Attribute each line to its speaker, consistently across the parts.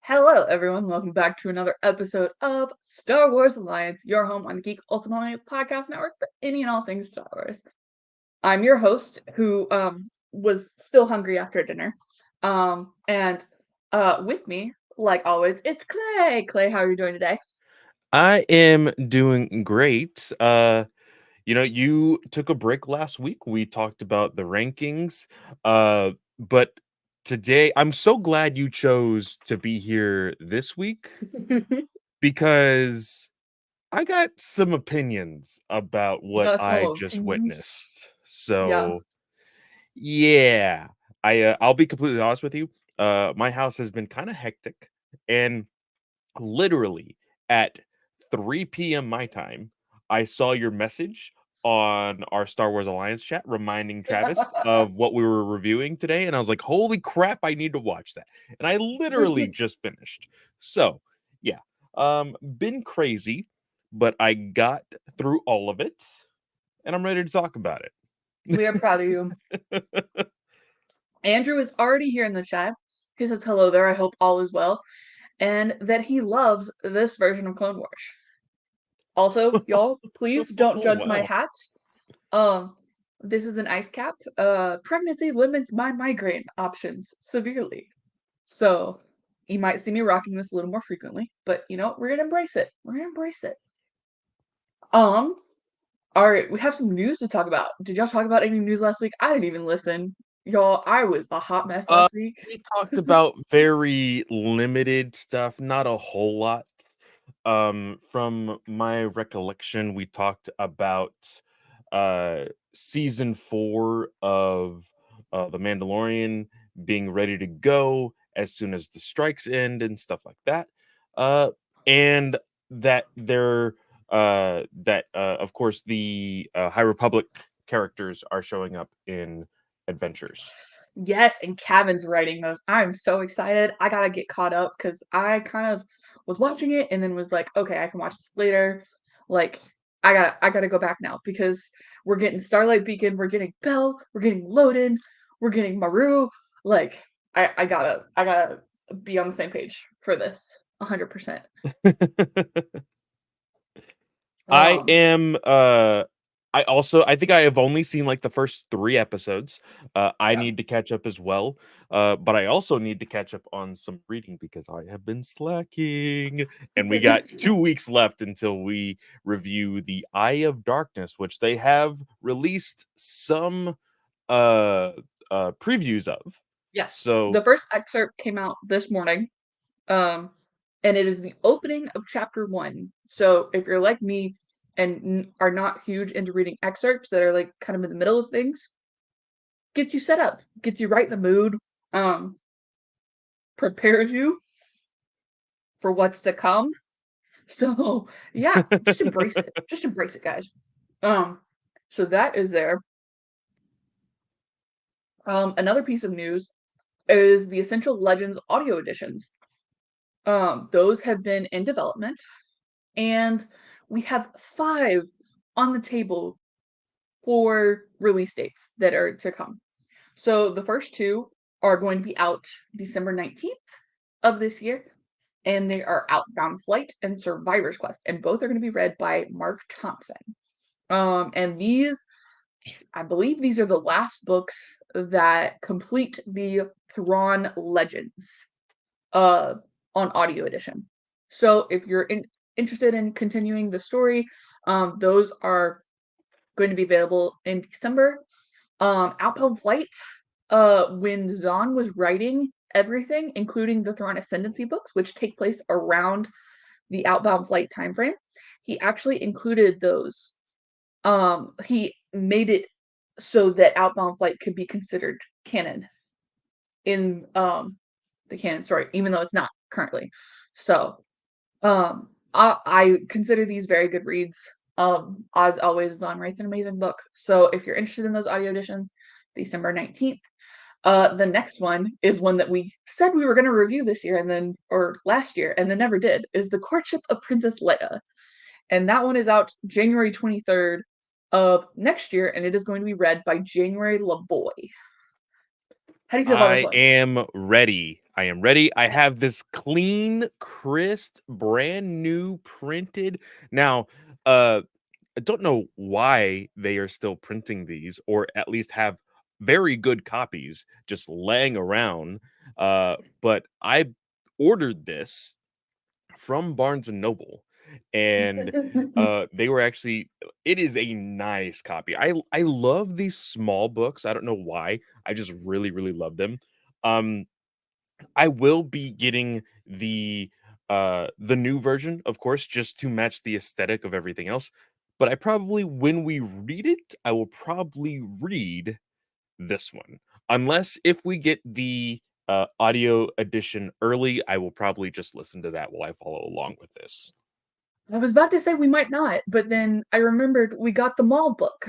Speaker 1: Hello, everyone. Welcome back to another episode of Star Wars Alliance, your home on the Geek Ultimate Alliance podcast network for any and all things Star Wars. I'm your host, who was still hungry after dinner, and with me, like always, it's Clay. Clay, how are you doing today?
Speaker 2: I am doing great. You took a break last week. We talked about the rankings. But today I'm so glad you chose to be here this week because I got some opinions about
Speaker 1: You
Speaker 2: what
Speaker 1: got some
Speaker 2: I just
Speaker 1: opinions?
Speaker 2: witnessed.
Speaker 1: Yeah.
Speaker 2: So, yeah. I'll be completely honest with you. My house has been kind of hectic, and literally at 3 p.m. my time, I saw your message on our Star Wars Alliance chat reminding Travis of what we were reviewing today. And I was like, holy crap, I need to watch that. And I literally just finished. So, yeah, been crazy, but I got through all of it and I'm ready to talk about
Speaker 1: We are proud of you.
Speaker 2: it.
Speaker 1: Andrew is already here in the chat. He says, hello there, I hope all is well, and that he loves this version of Clone Wars. Also, y'all, please don't
Speaker 2: Oh,
Speaker 1: judge my
Speaker 2: wow.
Speaker 1: hat. This is an ice cap. Pregnancy limits my migraine options severely. So you might see me rocking this a little more frequently, but we're gonna embrace it. We're gonna embrace it. Um, all right, we have some news to talk about. Did y'all talk about any news last week? I didn't even listen. Y'all, I was a hot mess
Speaker 2: Uh,
Speaker 1: last week.
Speaker 2: we talked about very limited stuff, not a whole lot. From my recollection, we talked about uh season 4 of The Mandalorian being ready to go as soon as the strikes end and stuff like that. Uh, and that there that of course the High Republic characters are showing up in adventures.
Speaker 1: Yes, and Cavan's writing those. I'm so excited. I gotta get caught up because I kind of was watching it and then was like, okay, I can watch this later. Like, I gotta go back now because we're getting Starlight Beacon, we're getting Bell, we're getting Loden, we're getting Maru. Like, I gotta be on the same page for this, 100%.
Speaker 2: I
Speaker 1: Um,
Speaker 2: am I think I have only seen like the first 3 episodes. I
Speaker 1: yeah.
Speaker 2: need to catch up as well. But I also need to catch up on some reading because I have been slacking. And we got 2 weeks left until we review The Eye of Darkness, which they have released some uh previews of.
Speaker 1: Yes.
Speaker 2: So
Speaker 1: The first excerpt came out this morning. Um, and it is the opening of chapter 1. So if you're like me and are not huge into reading excerpts that are like kind of in the middle of things, gets you set up, gets you right in the mood, um, prepares you for what's to come. So yeah, just embrace it. Just embrace it, guys. Um, so that is there. Another piece of news is the Essential Legends audio editions. Those have been in development, and we have 5 on the table for release dates that are to come. So the first 2 are going to be out December 19th of this year, and they are Outbound Flight and Survivor's Quest, and both are going to be read by Mark Thompson. And these, I believe these are the last books that complete the Thrawn Legends uh, on audio edition. So if you're interested in continuing the story, those are going to be available in December. Outbound Flight, when Zahn was writing everything, including the Thrawn Ascendancy books, which take place around the Outbound Flight timeframe, he actually included those. He made it so that Outbound Flight could be considered canon in the canon story, even though it's not currently. So I consider these very good reads. As always, Zahn writes an amazing book. So if you're interested in those audio editions, December 19th. The next one is one that we said we were going to review this year or last year, and then never did, is The Courtship of Princess Leia. And that one is out January 23rd of next year, and it is going to be read by January Lavoie. How do you feel about this
Speaker 2: I
Speaker 1: one?
Speaker 2: am ready. I am ready. I have this clean, crisp, brand new printed. Now, I don't know why they are still printing these, or at least have very good copies just laying around. But I ordered this from Barnes and Noble, and they were actually. It is a nice copy. I love these small books. I don't know why. I just really love them. Um, I will be getting the new version, of course, just to match the aesthetic of everything else. But I probably, when we read it, I will probably read this one. Unless if we get the audio edition early, I will probably just listen to that while I follow along with this.
Speaker 1: I was about to say we might not, but then I remembered we got the mall book.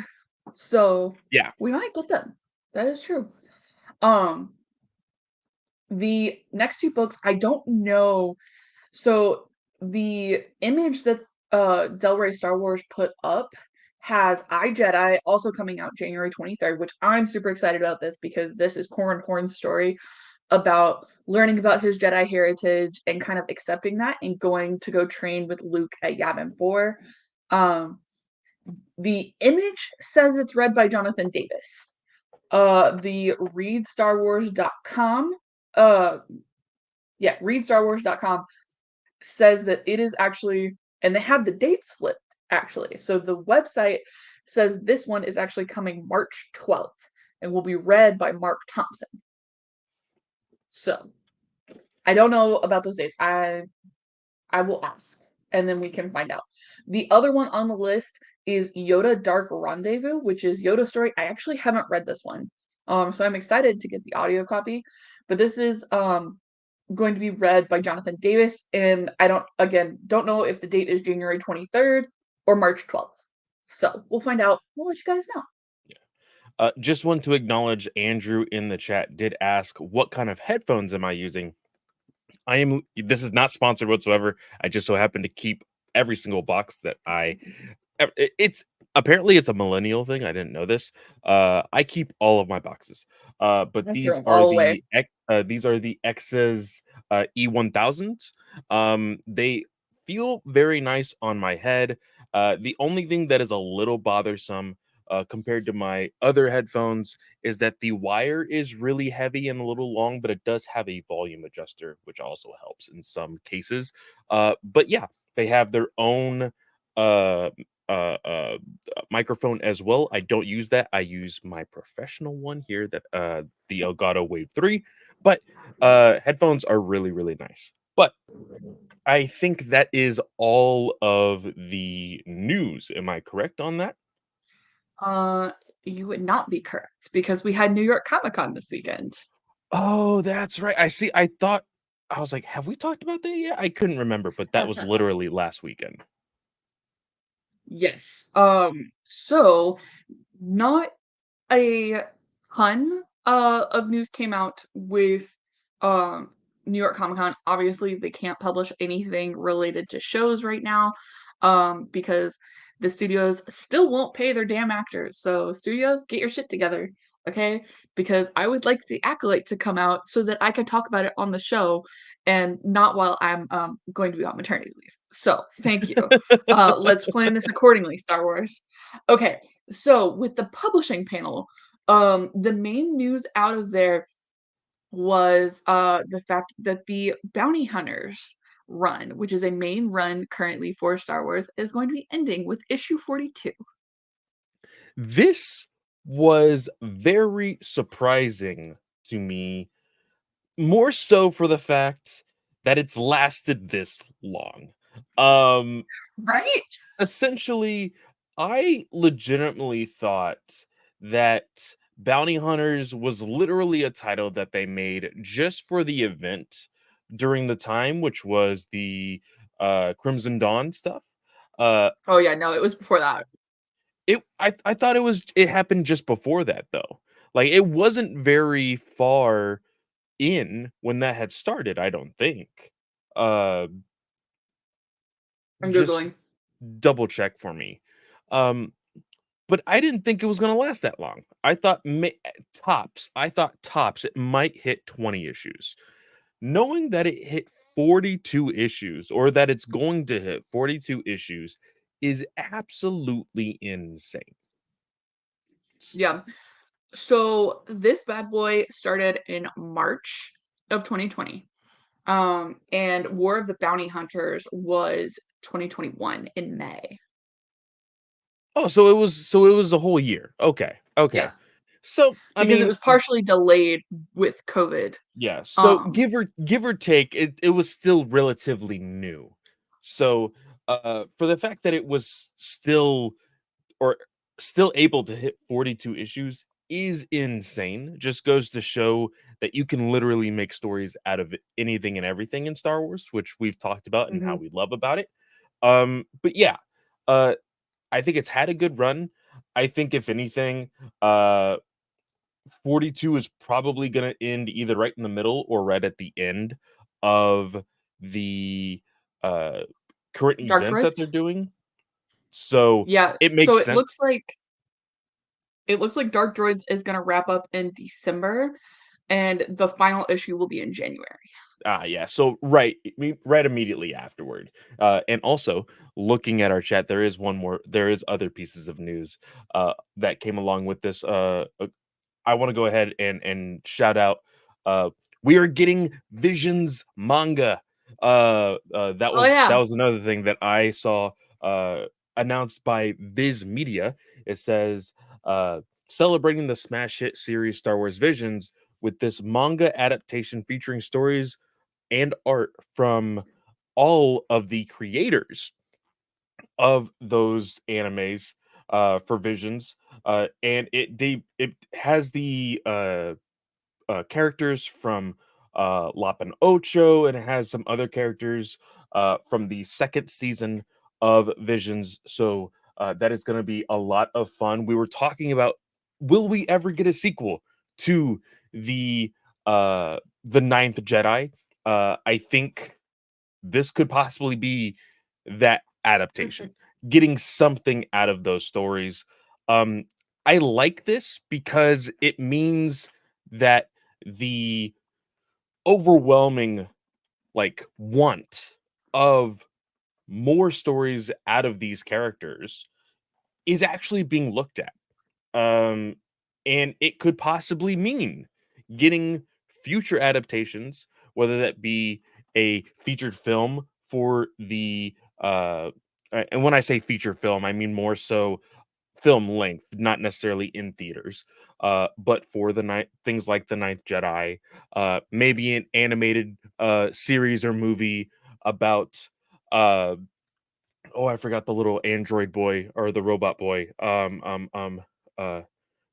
Speaker 1: So
Speaker 2: Yeah.
Speaker 1: we might get them. That is true. Um, the next two books, I don't know. So the image that Del Star Wars put up has I Jedi also coming out January 23rd, which I'm super excited about this because this is Corran Horn's story about learning about his Jedi heritage and kind of accepting that and going to go train with Luke at Yavin 4. Um, the image says it's read by Jonathan Davis. The readstarwars.com, readstarwars.com says that it is actually, and they have the dates flipped actually. So the website says this one is actually coming March 12th and will be read by Mark Thompson. So I don't know about those dates. I will ask and then we can find out. The other one on the list is Yoda Dark Rendezvous, which is Yoda's story. I actually haven't read this one. So I'm excited to get the audio copy. But this is going to be read by Jonathan Davis, and I don't know if the date is January 23rd or March 12th. So we'll find out. We'll let you guys know.
Speaker 2: Just want to acknowledge Andrew in the chat did ask, what kind of headphones am I using? This is not sponsored whatsoever. I just so happen to keep every single box that it's apparently it's a millennial thing. I didn't know this. I keep all of my boxes. But
Speaker 1: I threw them all away.
Speaker 2: These are the X's E1000s. They feel very nice on my head. The only thing that is a little bothersome compared to my other headphones is that the wire is really heavy and a little long, but it does have a volume adjuster, which also helps in some cases. But yeah, they have their own uh, microphone as well. I don't use that. I use my professional one here, that the Elgato Wave 3. But headphones are really nice. But I think that is all of the news. Am I correct on that?
Speaker 1: Uh, you would not be correct because we had New York Comic Con this weekend.
Speaker 2: Oh, that's right. I see. I was like, have we talked about that yet? I couldn't remember, but that was literally last weekend.
Speaker 1: Yes. So not a ton of news came out with um New York Comic Con. Obviously, they can't publish anything related to shows right now because the studios still won't pay their damn actors. So, studios, get your shit together, okay? Because I would like the Acolyte to come out so that I can talk about it on the show and not while I'm going to be on maternity leave. So, thank you. Let's plan this accordingly, Star Wars. Okay, so with the publishing panel, the main news out of there was the fact that the Bounty Hunters run, which is a main run currently for Star Wars, is going to be ending with issue 42.
Speaker 2: This was very surprising to me, more so for the fact that it's lasted this long. Um,
Speaker 1: Right?
Speaker 2: Essentially, I legitimately thought that Bounty Hunters was literally a title that they made just for the event during the time, which was the Crimson Dawn stuff. Uh,
Speaker 1: Oh yeah, no, it was before that.
Speaker 2: I thought it happened just before that though. Like it wasn't very far in when that had started, I don't think. Uh
Speaker 1: I'm
Speaker 2: just
Speaker 1: googling.
Speaker 2: double check for me. Um but I didn't think it was going to last that long. I thought tops it might hit 20 issues. knowing that it hit 42 issues or that it's going to hit 42 issues is absolutely insane.
Speaker 1: Yeah. So this bad boy started in March of 2020. And War of the Bounty Hunters was 2021 in May.
Speaker 2: Oh, so it was a whole year. Okay. Okay.
Speaker 1: Yeah,
Speaker 2: So, I
Speaker 1: because it
Speaker 2: mean,
Speaker 1: was partially delayed with COVID.
Speaker 2: yeah, so
Speaker 1: Um,
Speaker 2: give or take, it was still relatively new. So, for the fact that it was or still able to hit 42 issues is insane. Just goes to show that you can literally make stories out of anything and everything in Star Wars, which we've talked about and how
Speaker 1: mhm,
Speaker 2: we love about it. But yeah, uh I think it's had a good run. I think if anything, 42 is probably going to end either right in the middle or right at the end of the uh current
Speaker 1: Dark
Speaker 2: event that they're
Speaker 1: Droids?
Speaker 2: doing. So
Speaker 1: Yeah,
Speaker 2: it
Speaker 1: so
Speaker 2: makes sense.
Speaker 1: it looks like Dark Droids is gonna wrap up in December, and the final issue will be in January.
Speaker 2: Ah, yeah. So right immediately afterward. And also looking at our chat, there is other pieces of news that came along with this. I want to go ahead and shout out. Uh, we are getting Visions manga. That
Speaker 1: Oh,
Speaker 2: was that
Speaker 1: yeah.
Speaker 2: was another thing that I saw announced by Viz Media. It says celebrating the smash hit series Star Wars Visions with this manga adaptation featuring stories and art from all of the creators of those animes for Visions. And it has the characters from Lapan Ocho, and it has some other characters from the second season of Visions. So that is going to be a lot of fun. We were talking about, will we ever get a sequel to the the Ninth Jedi? I think this could possibly be that adaptation, getting something out of those stories. Um, I like this because it means that the overwhelming want of more stories out of these characters is actually being looked at. Um, and it could possibly mean getting future adaptations, whether that be a featured film for the and when I say feature film, I mean more so film length, not necessarily in theaters. But for the night things like the Ninth Jedi, maybe an animated series or movie about uh oh, I forgot the little android boy or the robot boy. Uh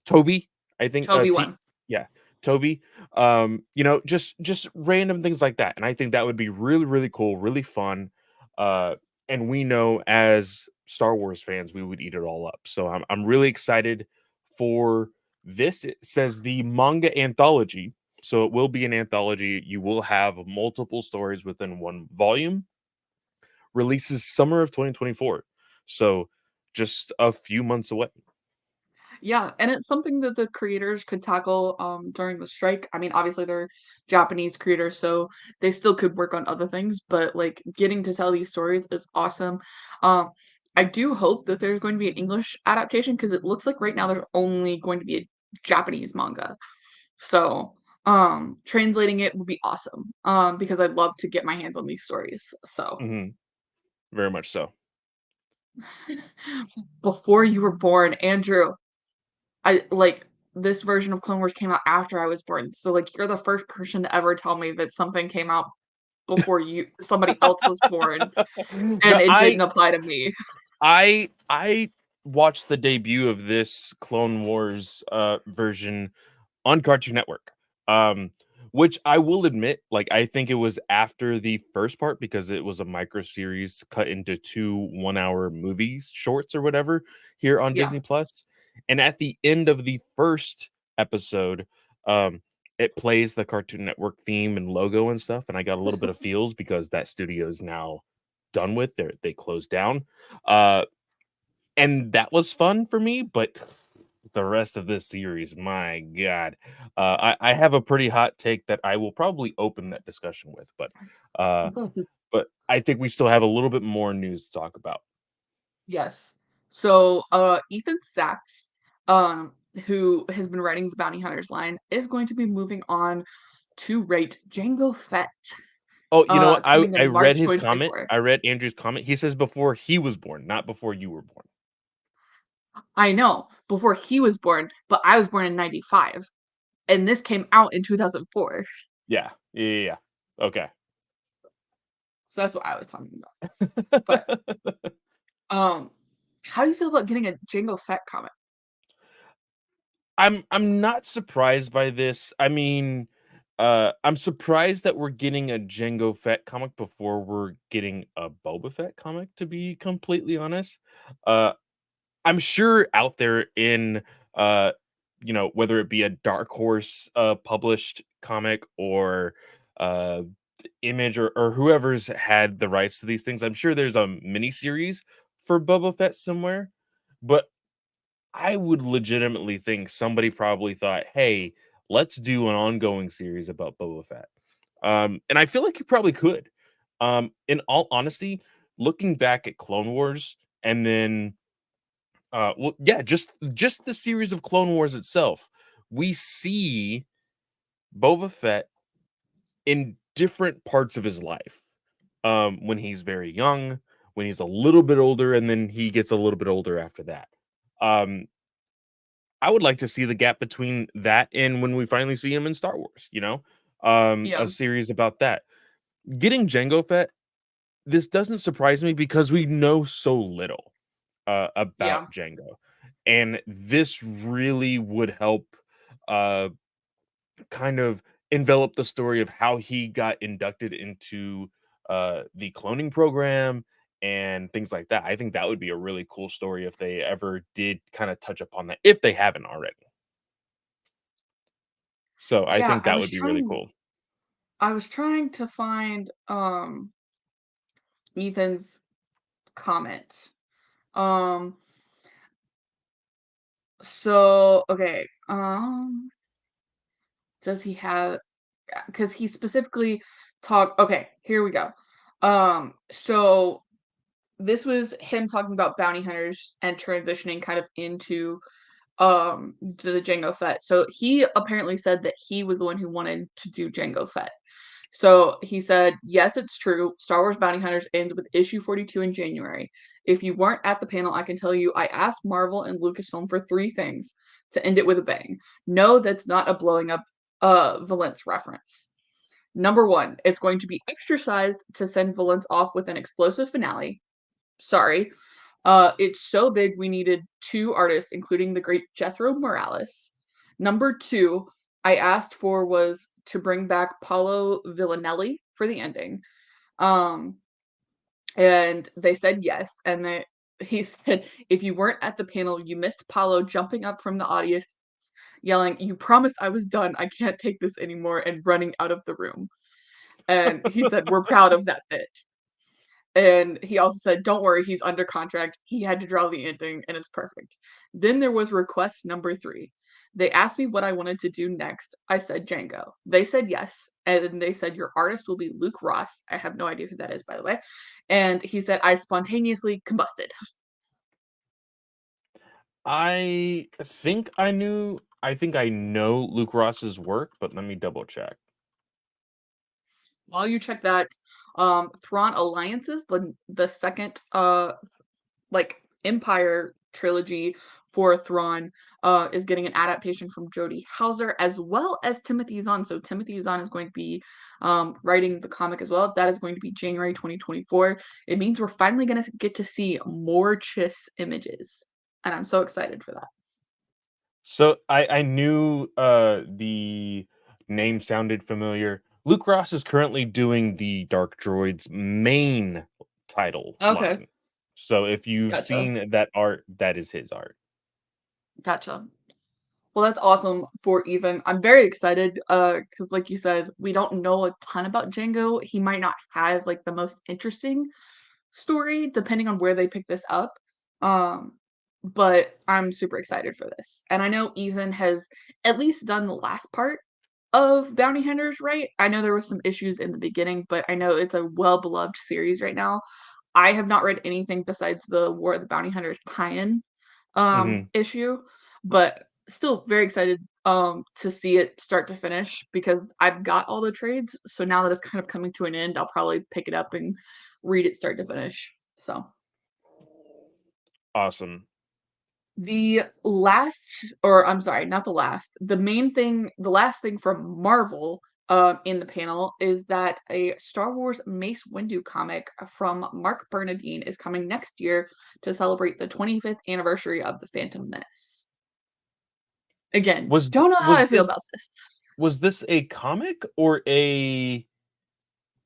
Speaker 2: Toby, I think,
Speaker 1: Toby
Speaker 2: T
Speaker 1: one.
Speaker 2: yeah, Toby. Just random things like that, and I think that would be really, really cool, really fun, uh, and we know as Star Wars fans, we would eat it all up. So I'm really excited for this. It says the manga anthology, so it will be an anthology. You will have multiple stories within one volume. Releases summer of 2024, so just a few months away.
Speaker 1: Yeah, and it's something that the creators could tackle, during the strike. I mean, obviously, they're Japanese creators, so they still could work on other things, but, like, getting to tell these stories is awesome. Um, I do hope that there's going to be an English adaptation because it looks like right now there's only going to be a Japanese manga. So, translating it would be awesome, because I'd love to get my hands on these stories, so
Speaker 2: Mhm. Very much so.
Speaker 1: before you were born, Andrew, this version of Clone Wars came out after I was born, so, like, you're the first person to ever tell me that something came out before somebody else was born,
Speaker 2: No,
Speaker 1: and it didn't apply to me.
Speaker 2: I watched the debut of this Clone Wars version on Cartoon Network. Um, which I will admit, like, I think it was after the first part because it was a micro series cut into two 1 hour movies, shorts or whatever here on
Speaker 1: Yeah.
Speaker 2: Disney Plus. And at the end of the first episode, um, it plays the Cartoon Network theme and logo and stuff. And I got a little bit of feels because that studio is now done with. They closed down. Uh, and that was fun for me, but The rest of this series, my god. I have a pretty hot take that I will probably open that discussion with, uh, but I think we still have a little bit more news to talk about.
Speaker 1: Yes. So, Ethan Sachs, um, who has been writing the Bounty Hunters line, is going to be moving on to write Jango Fett,
Speaker 2: Oh, you know what?
Speaker 1: coming
Speaker 2: I
Speaker 1: in
Speaker 2: read
Speaker 1: March
Speaker 2: his comment.
Speaker 1: 2024.
Speaker 2: I read Andrew's comment. He says before he was born, not before you were born.
Speaker 1: I know, before he was born, but I was born in 95, and this came out in 2004.
Speaker 2: Yeah. Yeah. Yeah. Yeah. Okay.
Speaker 1: So that's what I was talking about. But, um, how do you feel about getting a Jango Fett comic?
Speaker 2: I'm not surprised by this. I mean, I'm surprised that we're getting a Jango Fett comic before we're getting a Boba Fett comic, to be completely honest. Uh, I'm sure out there in uh, whether it be a Dark Horse published comic or uh Image or whoever's had the rights to these things, I'm sure there's a mini series for Boba Fett somewhere. But I would legitimately think somebody probably thought, "Hey, let's do an ongoing series about Boba Fett." And I feel like you probably could. In all honesty, looking back at Clone Wars and then, well, yeah, just the series of Clone Wars itself, we see Boba Fett in different parts of his life. When he's very young, when he's a little bit older, and then he gets a little bit older after that. Um, I would like to see the gap between that and when we finally see him in Star Wars, a
Speaker 1: Yeah,
Speaker 2: series about that. Getting Jango Fett, this doesn't surprise me because we know so little about
Speaker 1: yeah.
Speaker 2: Jango. And this really would help uh, kind of envelop the story of how he got inducted into the cloning program and things like that. I think that would be a really cool story if they ever did kind of touch upon that, if they haven't already. So I
Speaker 1: Yeah,
Speaker 2: think that would be really cool.
Speaker 1: I was trying to find, Ethan's comment. Um, so, okay, does he have, because he specifically okay, here we go. So this was him talking about bounty hunters and transitioning kind of into the Jango Fett. So he apparently said that he was the one who wanted to do Jango Fett. So he said, yes, it's true. Star Wars Bounty Hunters ends with issue 42 in January. If you weren't at the panel, I can tell you I asked Marvel and Lucasfilm for three things to end it with a bang. No, that's not a blowing up Valence reference. Number one, it's going to be exercised to send Valence off with an explosive finale. Sorry. It's so big we needed two artists, including the great Jethro Morales. Number two, I asked for was to bring back Paulo Villanelli for the ending. Um, and they said yes. And he said, if you weren't at the panel, you missed Paulo jumping up from the audience, yelling, "You promised I was done. I can't take this anymore," and running out of the room. And he said, "We're proud of that bit." And he also said, "Don't worry, he's under contract. He had to draw the ending, and it's perfect." Then there was request number three. They asked me what I wanted to do next. I said Django. They said yes. And then they said, your artist will be Luke Ross. I have no idea who that is, by the way. And he said, I spontaneously combusted.
Speaker 2: I think I know Luke Ross's work, but let me double check.
Speaker 1: While you check that, Thrawn Alliances, the second like Empire trilogy for Thrawn is getting an adaptation from Jodie Hauser as well as Timothy Zahn. So Timothy Zahn is going to be writing the comic as well. That is going to be January 2024. It means we're finally going to get to see more Chiss images, and I'm so excited for that.
Speaker 2: So I knew the name sounded familiar. Luke Ross is currently doing the Dark Droids main title
Speaker 1: Okay,
Speaker 2: line. So if you've
Speaker 1: gotcha,
Speaker 2: seen that art, that is his art.
Speaker 1: gotcha. Well, that's awesome for Even. I'm very excited because, like you said, we don't know a ton about Django. He might not have like the most interesting story depending on where they pick this up. Um, but I'm super excited for this. And I know Ethan has at least done the last part of Bounty Hunters, right? I know there was some issues in the beginning, but I know it's a well-beloved series right now. I have not read anything besides the War of the Bounty Hunters tie-in
Speaker 2: Mhm.
Speaker 1: issue, but still very excited to see it start to finish because I've got all the trades. So now that it's kind of coming to an end, I'll probably pick it up and read it start to finish. So
Speaker 2: Awesome.
Speaker 1: the last, or I'm sorry, not the last. The last thing from Marvel in the panel is that a Star Wars Mace Windu comic from Mark Bernardine is coming next year to celebrate the 25th anniversary of The Phantom Menace. Again,
Speaker 2: Was th
Speaker 1: don't know how
Speaker 2: was
Speaker 1: I feel
Speaker 2: this
Speaker 1: about this.
Speaker 2: was this a comic or a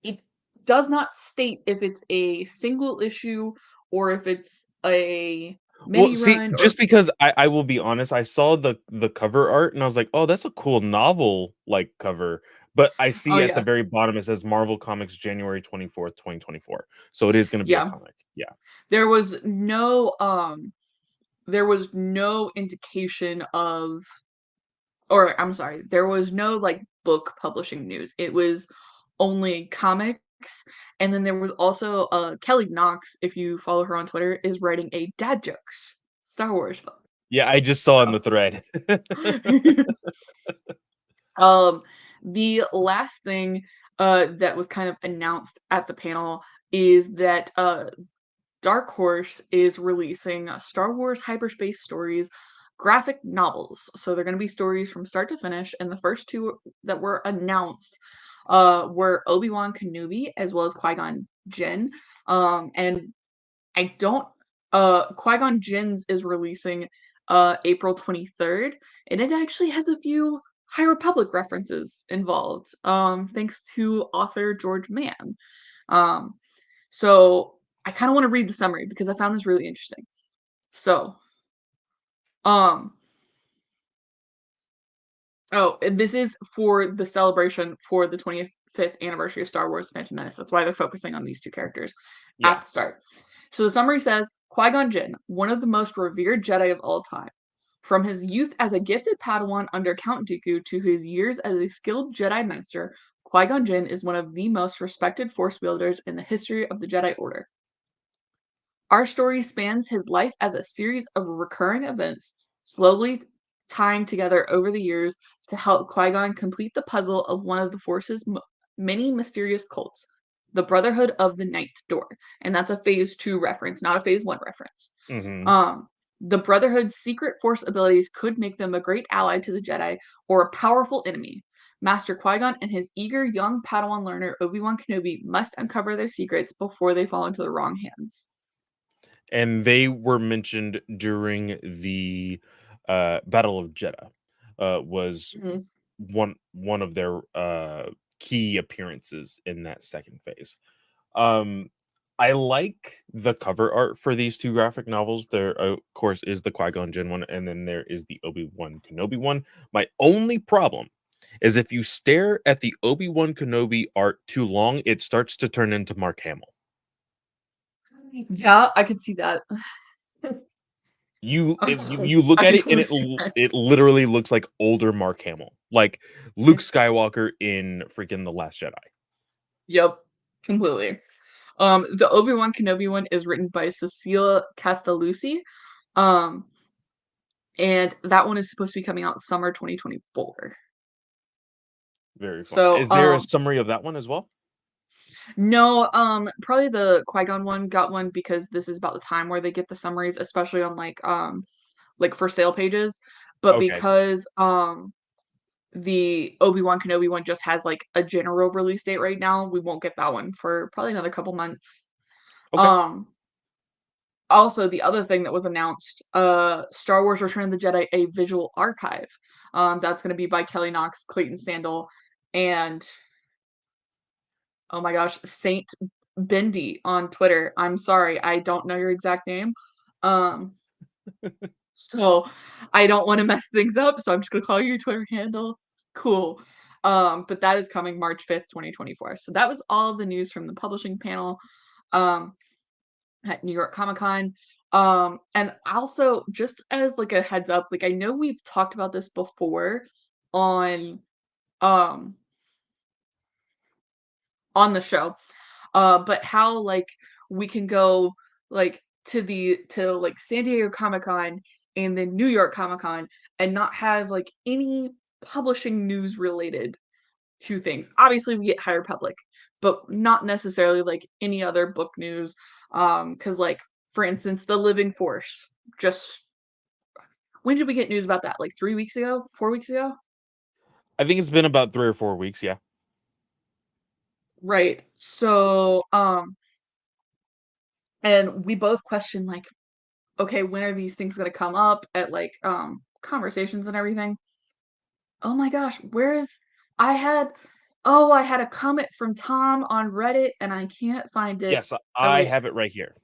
Speaker 1: It does not state if it's a single issue or if it's a
Speaker 2: well,
Speaker 1: mini
Speaker 2: see,
Speaker 1: run or
Speaker 2: just because I will be honest, I saw the cover art and I was like, "Oh, that's a cool novel, like, cover," but I
Speaker 1: oh
Speaker 2: see at the
Speaker 1: yeah,
Speaker 2: very bottom it says Marvel Comics January 24th, 2024. So it is gonna be a
Speaker 1: yeah.
Speaker 2: comic. Yeah.
Speaker 1: There was no there was no indication of, or I'm sorry, there was no like book publishing news. It was only comics. And then there was also Kelly Knox, if you follow her on Twitter, is writing a dad jokes Star Wars book.
Speaker 2: Yeah, I just saw in
Speaker 1: So
Speaker 2: the thread.
Speaker 1: um the last thing that was kind of announced at the panel is that Dark Horse is releasing Star Wars Hyperspace Stories graphic novels. So they're going to be stories from start to finish, and the first two that were announced were Obi-Wan Kenobi as well as Qui-Gon Jinn. And I don't Qui-Gon Jinn's is releasing April 23rd, and it actually has a few High Republic references involved. Thanks to author George Mann. Um, so I kind of want to read the summary because I found this really interesting. So, um, oh, and this is for the celebration for the 25th anniversary of Star Wars: Phantom Menace. That's why they're focusing on these two characters at
Speaker 2: Yeah.
Speaker 1: the start. So the summary says Qui-Gon Jinn, one of the most revered Jedi of all time. From his youth as a gifted Padawan under Count Dooku to his years as a skilled Jedi Master, Qui-Gon Jinn is one of the most respected Force wielders in the history of the Jedi Order. Our story spans his life as a series of recurring events, slowly tying together over the years to help Qui-Gon complete the puzzle of one of the Force's many mysterious cults, the Brotherhood of the Ninth Door. And that's a Phase 2 reference, not a Phase 1 reference.
Speaker 2: Mhm.
Speaker 1: Um, the Brotherhood's secret Force abilities could make them a great ally to the Jedi or a powerful enemy. Master Qui-Gon and his eager young Padawan learner Obi-Wan Kenobi must uncover their secrets before they fall into the wrong hands.
Speaker 2: And they were mentioned during the, Battle of Jeddah, was
Speaker 1: Mhm.
Speaker 2: one of their, key appearances in that second phase. Um, I like the cover art for these 2 graphic novels. There, of course, is the Qui-Gon Jinn one, and then there is the Obi-Wan Kenobi one. My only problem is if you stare at the Obi-Wan Kenobi art too long, it starts to turn into Mark Hamill.
Speaker 1: Yeah, I could see that.
Speaker 2: You if you look
Speaker 1: I
Speaker 2: at
Speaker 1: could
Speaker 2: it and
Speaker 1: totally see that.
Speaker 2: it literally looks like older Mark Hamill, like Luke Skywalker in freaking The Last Jedi.
Speaker 1: Yep, completely. The Obi-Wan Kenobi one is written by Cecilia Castellucci, um, and that one is supposed to be coming out summer 2024.
Speaker 2: Very fun.
Speaker 1: So,
Speaker 2: Is there a summary of that one as well?
Speaker 1: no, probably the Qui-Gon one got one because this is about the time where they get the summaries, especially on like for sale pages. But
Speaker 2: Okay,
Speaker 1: because the Obi-Wan Kenobi one just has like a general release date right now, we won't get that one for probably another couple months.
Speaker 2: okay.
Speaker 1: Um, Also, the other thing that was announced, Star Wars Return of the Jedi, a visual archive. That's gonna be by Kelly Knox, Clayton Sandel, and oh my gosh, Saint Bendy on Twitter. I'm sorry, I don't know your exact name. Um, so I don't want to mess things up, so I'm just gonna call you your Twitter handle. Cool. But that is coming March 5th, 2024. So that was all of the news from the publishing panel. Um, at New York Comic Con. And also just as like a heads up, like I know we've talked about this before on um on the show. But how like we can go like to like San Diego Comic-Con and then New York Comic-Con and not have like any publishing news related to things. Obviously we get Higher Public, but not necessarily like any other book news. Cuz like for instance, The Living Force just when did we get news about that? Like 3 weeks ago? 4 weeks ago?
Speaker 2: I think it's been about 3 or 4 weeks, yeah.
Speaker 1: Right. So, and we both question like, okay, when are these things gonna come up at like conversations and everything? Oh my gosh, where's I had I had a comment from Tom on Reddit and I can't find it.
Speaker 2: Yes,
Speaker 1: Oh
Speaker 2: I
Speaker 1: wait.
Speaker 2: have it right here.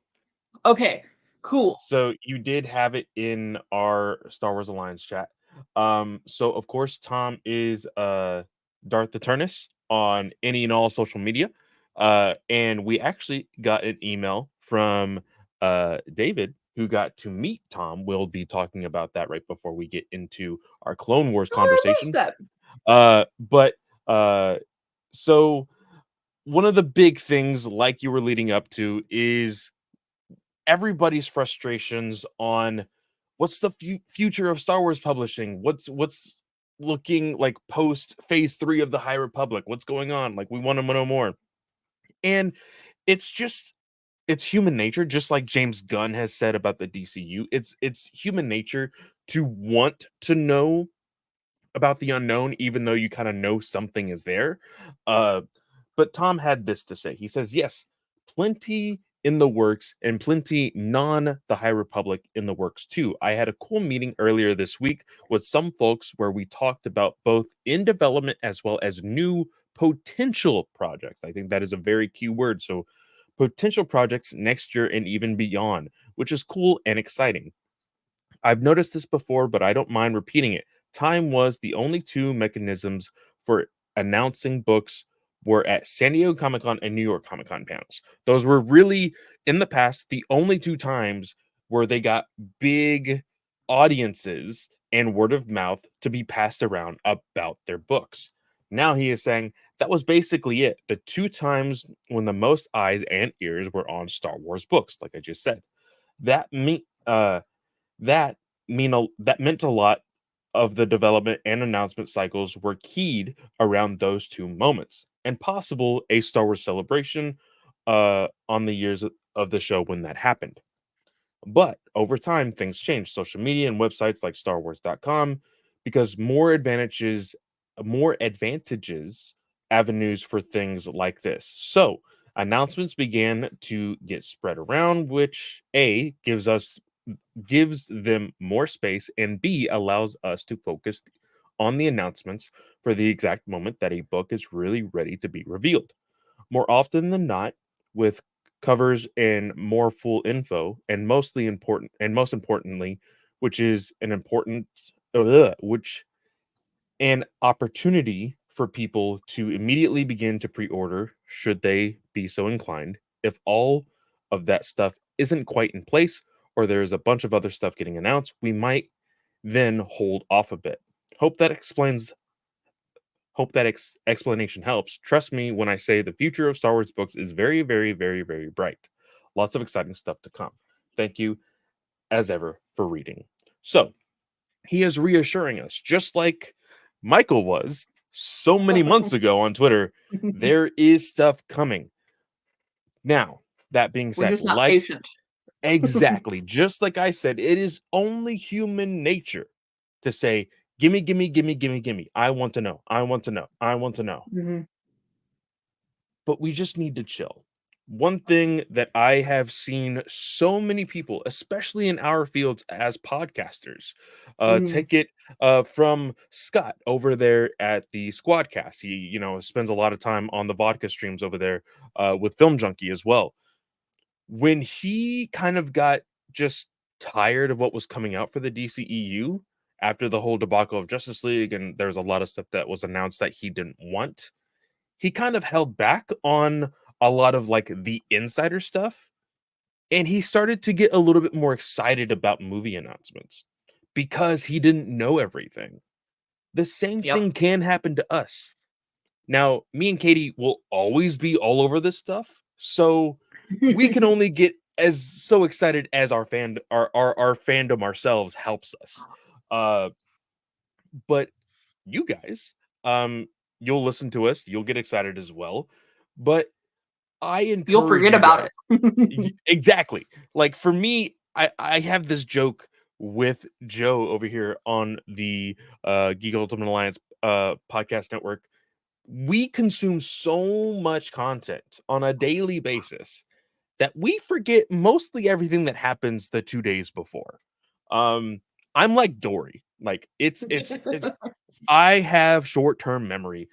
Speaker 1: Okay, cool.
Speaker 2: So you did have it in our Star Wars Alliance chat. So of course Tom is Darth Eternus on any and all social media. And we actually got an email from David who got to meet Tom. We'll be talking about that right before we get into our Clone Wars
Speaker 1: Oh, I missed
Speaker 2: conversation.
Speaker 1: that.
Speaker 2: But so one of the big things like you were leading up to is everybody's frustrations on what's the future of Star Wars publishing? What's looking like post phase 3 of the High Republic? What's going on? Like we want to know more. And it's just it's human nature, just like James Gunn has said about the DCU. It's human nature to want to know about the unknown, even though you kind of know something is there. Uh, but Tom had this to say. He says, yes, plenty in the works and plenty non the High Republic in the works too. I had a cool meeting earlier this week with some folks where we talked about both in development as well as new potential projects. I think that is a very key word. So, potential projects next year and even beyond, which is cool and exciting. I've noticed this before, but I don't mind repeating it. Time was the only two mechanisms for announcing books were at San Diego Comic Con and New York Comic Con panels. Those were really, in the past, the only two times where they got big audiences and word of mouth to be passed around about their books. Now he is saying that was basically it. The two times when the most eyes and ears were on Star Wars books, like I just said. That me that that meant a lot of the development and announcement cycles were keyed around those two moments, and possible a Star Wars celebration on the years of the show when that happened. But over time, things changed. Social media and websites like StarWars.com, because more advantages, avenues for things like this. So announcements began to get spread around, which A gives them more space, and B allows us to focus on the announcements for the exact moment that a book is really ready to be revealed. More often than not, with covers and more full info, and most importantly, which is an important which an opportunity for people to immediately begin to pre-order should they be so inclined. If all of that stuff isn't quite in place or there's a bunch of other stuff getting announced, we might then hold off a bit. Hope that explains Hope that explanation helps. Trust me when I say the future of Star Wars books is very, very, very, very bright. Lots of exciting stuff to come. Thank you, as ever, for reading. So, he is reassuring us, just like Michael was so many months ago on Twitter, there is stuff coming. Now, that being
Speaker 1: We're
Speaker 2: said,
Speaker 1: just not
Speaker 2: like
Speaker 1: patient.
Speaker 2: exactly, just like I said, it is only human nature to say, gimme, gimme, gimme, gimme, gimme. I want to know. I want to know. I want to know.
Speaker 1: Mhm.
Speaker 2: But we just need to chill. One thing that I have seen so many people, especially in our fields as podcasters,
Speaker 1: Mhm.
Speaker 2: take it from Scott over there at the Squadcast. He, spends a lot of time on the vodka streams over there with Film Junkie as well. When he kind of got just tired of what was coming out for the DCEU after the whole debacle of Justice League, and there was a lot of stuff that was announced that he didn't want, he kind of held back on a lot of like the insider stuff And he started to get a little bit more excited about movie announcements because he didn't know everything. The same
Speaker 1: Yep.
Speaker 2: thing can happen to us. Now, me and Katie will always be all over this stuff, so we can only get as so excited as our fandom ourselves helps us. Uh, but you guys, you'll listen to us, you'll get excited as well. But I
Speaker 1: You'll
Speaker 2: encourage
Speaker 1: forget
Speaker 2: you
Speaker 1: about
Speaker 2: guys.
Speaker 1: it.
Speaker 2: Exactly. Like for me, I have this joke with Joe over here on the Geek Ultimate Alliance podcast network. We consume so much content on a daily basis that we forget mostly everything that happens the 2 days before. Um, I'm like Dory. Like I have short-term memory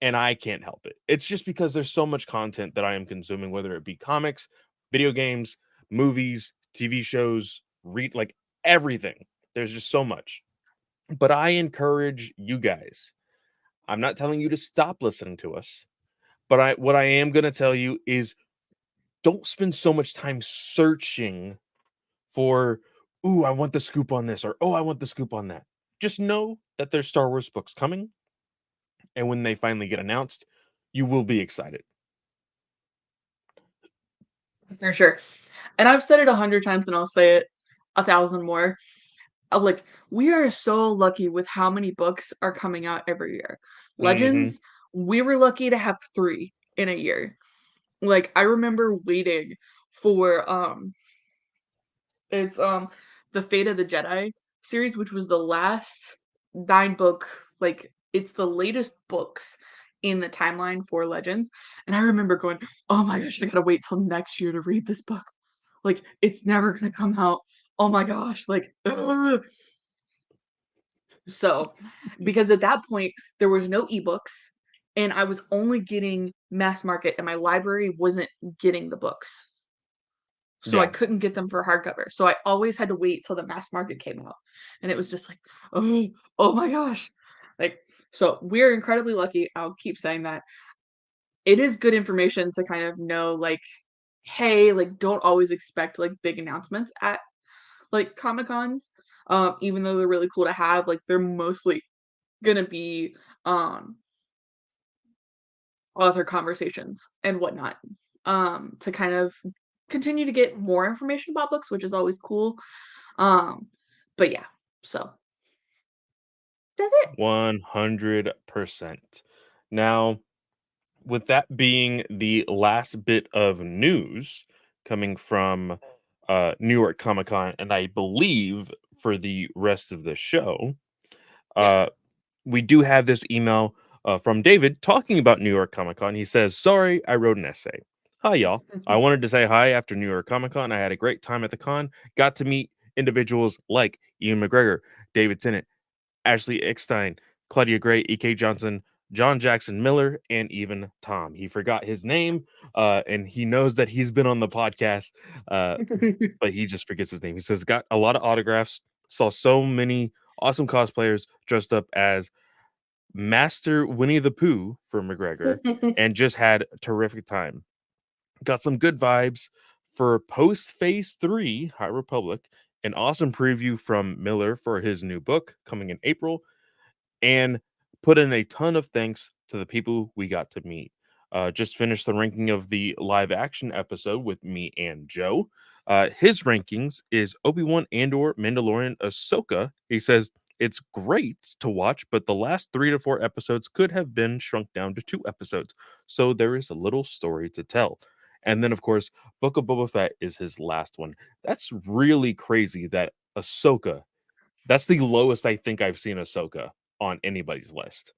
Speaker 2: and I can't help it. It's just because there's so much content that I am consuming, whether it be comics, video games, movies, TV shows, read like everything. There's just so much. But I encourage you guys. I'm not telling you to stop listening to us, but what I am going to tell you is don't spend so much time searching for, ooh, I want the scoop on this, or oh, I want the scoop on that. Just know that there's Star Wars books coming, and when they finally get announced, you will be excited.
Speaker 1: For sure. And I've said it 100 times and I'll say it 1,000 more. Like, we are so lucky with how many books are coming out every year.
Speaker 2: Hmm.
Speaker 1: Legends, we were lucky to have 3 in a year. Like, I remember waiting for it's the Fate of the Jedi series, which was the last 9 book, like it's the latest books in the timeline for Legends. And I remember going, "Oh my gosh, I gotta wait till next year to read this book. Like it's never gonna come out. Oh my gosh, like ugh." So, because at that point there was no ebooks and I was only getting mass market and my library wasn't getting the books. So I
Speaker 2: Yeah.
Speaker 1: couldn't get them for hardcover. So I always had to wait till the mass market came out. And it was just like, "Oh, oh my gosh." Like, so we're incredibly lucky. I'll keep saying that. It is good information to kind of know, like, hey, like, don't always expect like big announcements at like Comic Cons. Even though they're really cool to have, like they're mostly gonna be author conversations and whatnot. To kind of continue to get more information about books, which is always cool. Um, but yeah, so that's it.
Speaker 2: 100%. Now, with that being the last bit of news coming from New York Comic Con, and I believe for the rest of the show,
Speaker 1: Yeah.
Speaker 2: uh, we do have this email from David talking about New York Comic Con. He says, "Sorry, I wrote an essay. Hi, y'all. I wanted to say hi after New York Comic Con. I had a great time at the con. Got to meet individuals like Ian McGregor, David Tennant, Ashley Eckstein, Claudia Gray, E.K. Johnson, John Jackson Miller, and even Tom. He forgot his name, and he knows that he's been on the podcast, uh, but he just forgets his name. He says, got a lot of autographs, saw so many awesome cosplayers dressed up as Master Winnie the Pooh for McGregor, and just had a terrific time. Got some good vibes for post Phase 3 High Republic, an awesome preview from Miller for his new book coming in April, and put in a ton of thanks to the people we got to meet. Just finished the ranking of the live action episode with me and Joe. His rankings is Obi-Wan, Andor, Mandalorian, Ahsoka. He says it's great to watch, but the last 3 to 4 episodes could have been shrunk down to 2 episodes, so there is a little story to tell. And then, of course, Book of Boba Fett is his last one. That's really crazy that Ahsoka, that's the lowest I think I've seen Ahsoka on anybody's list.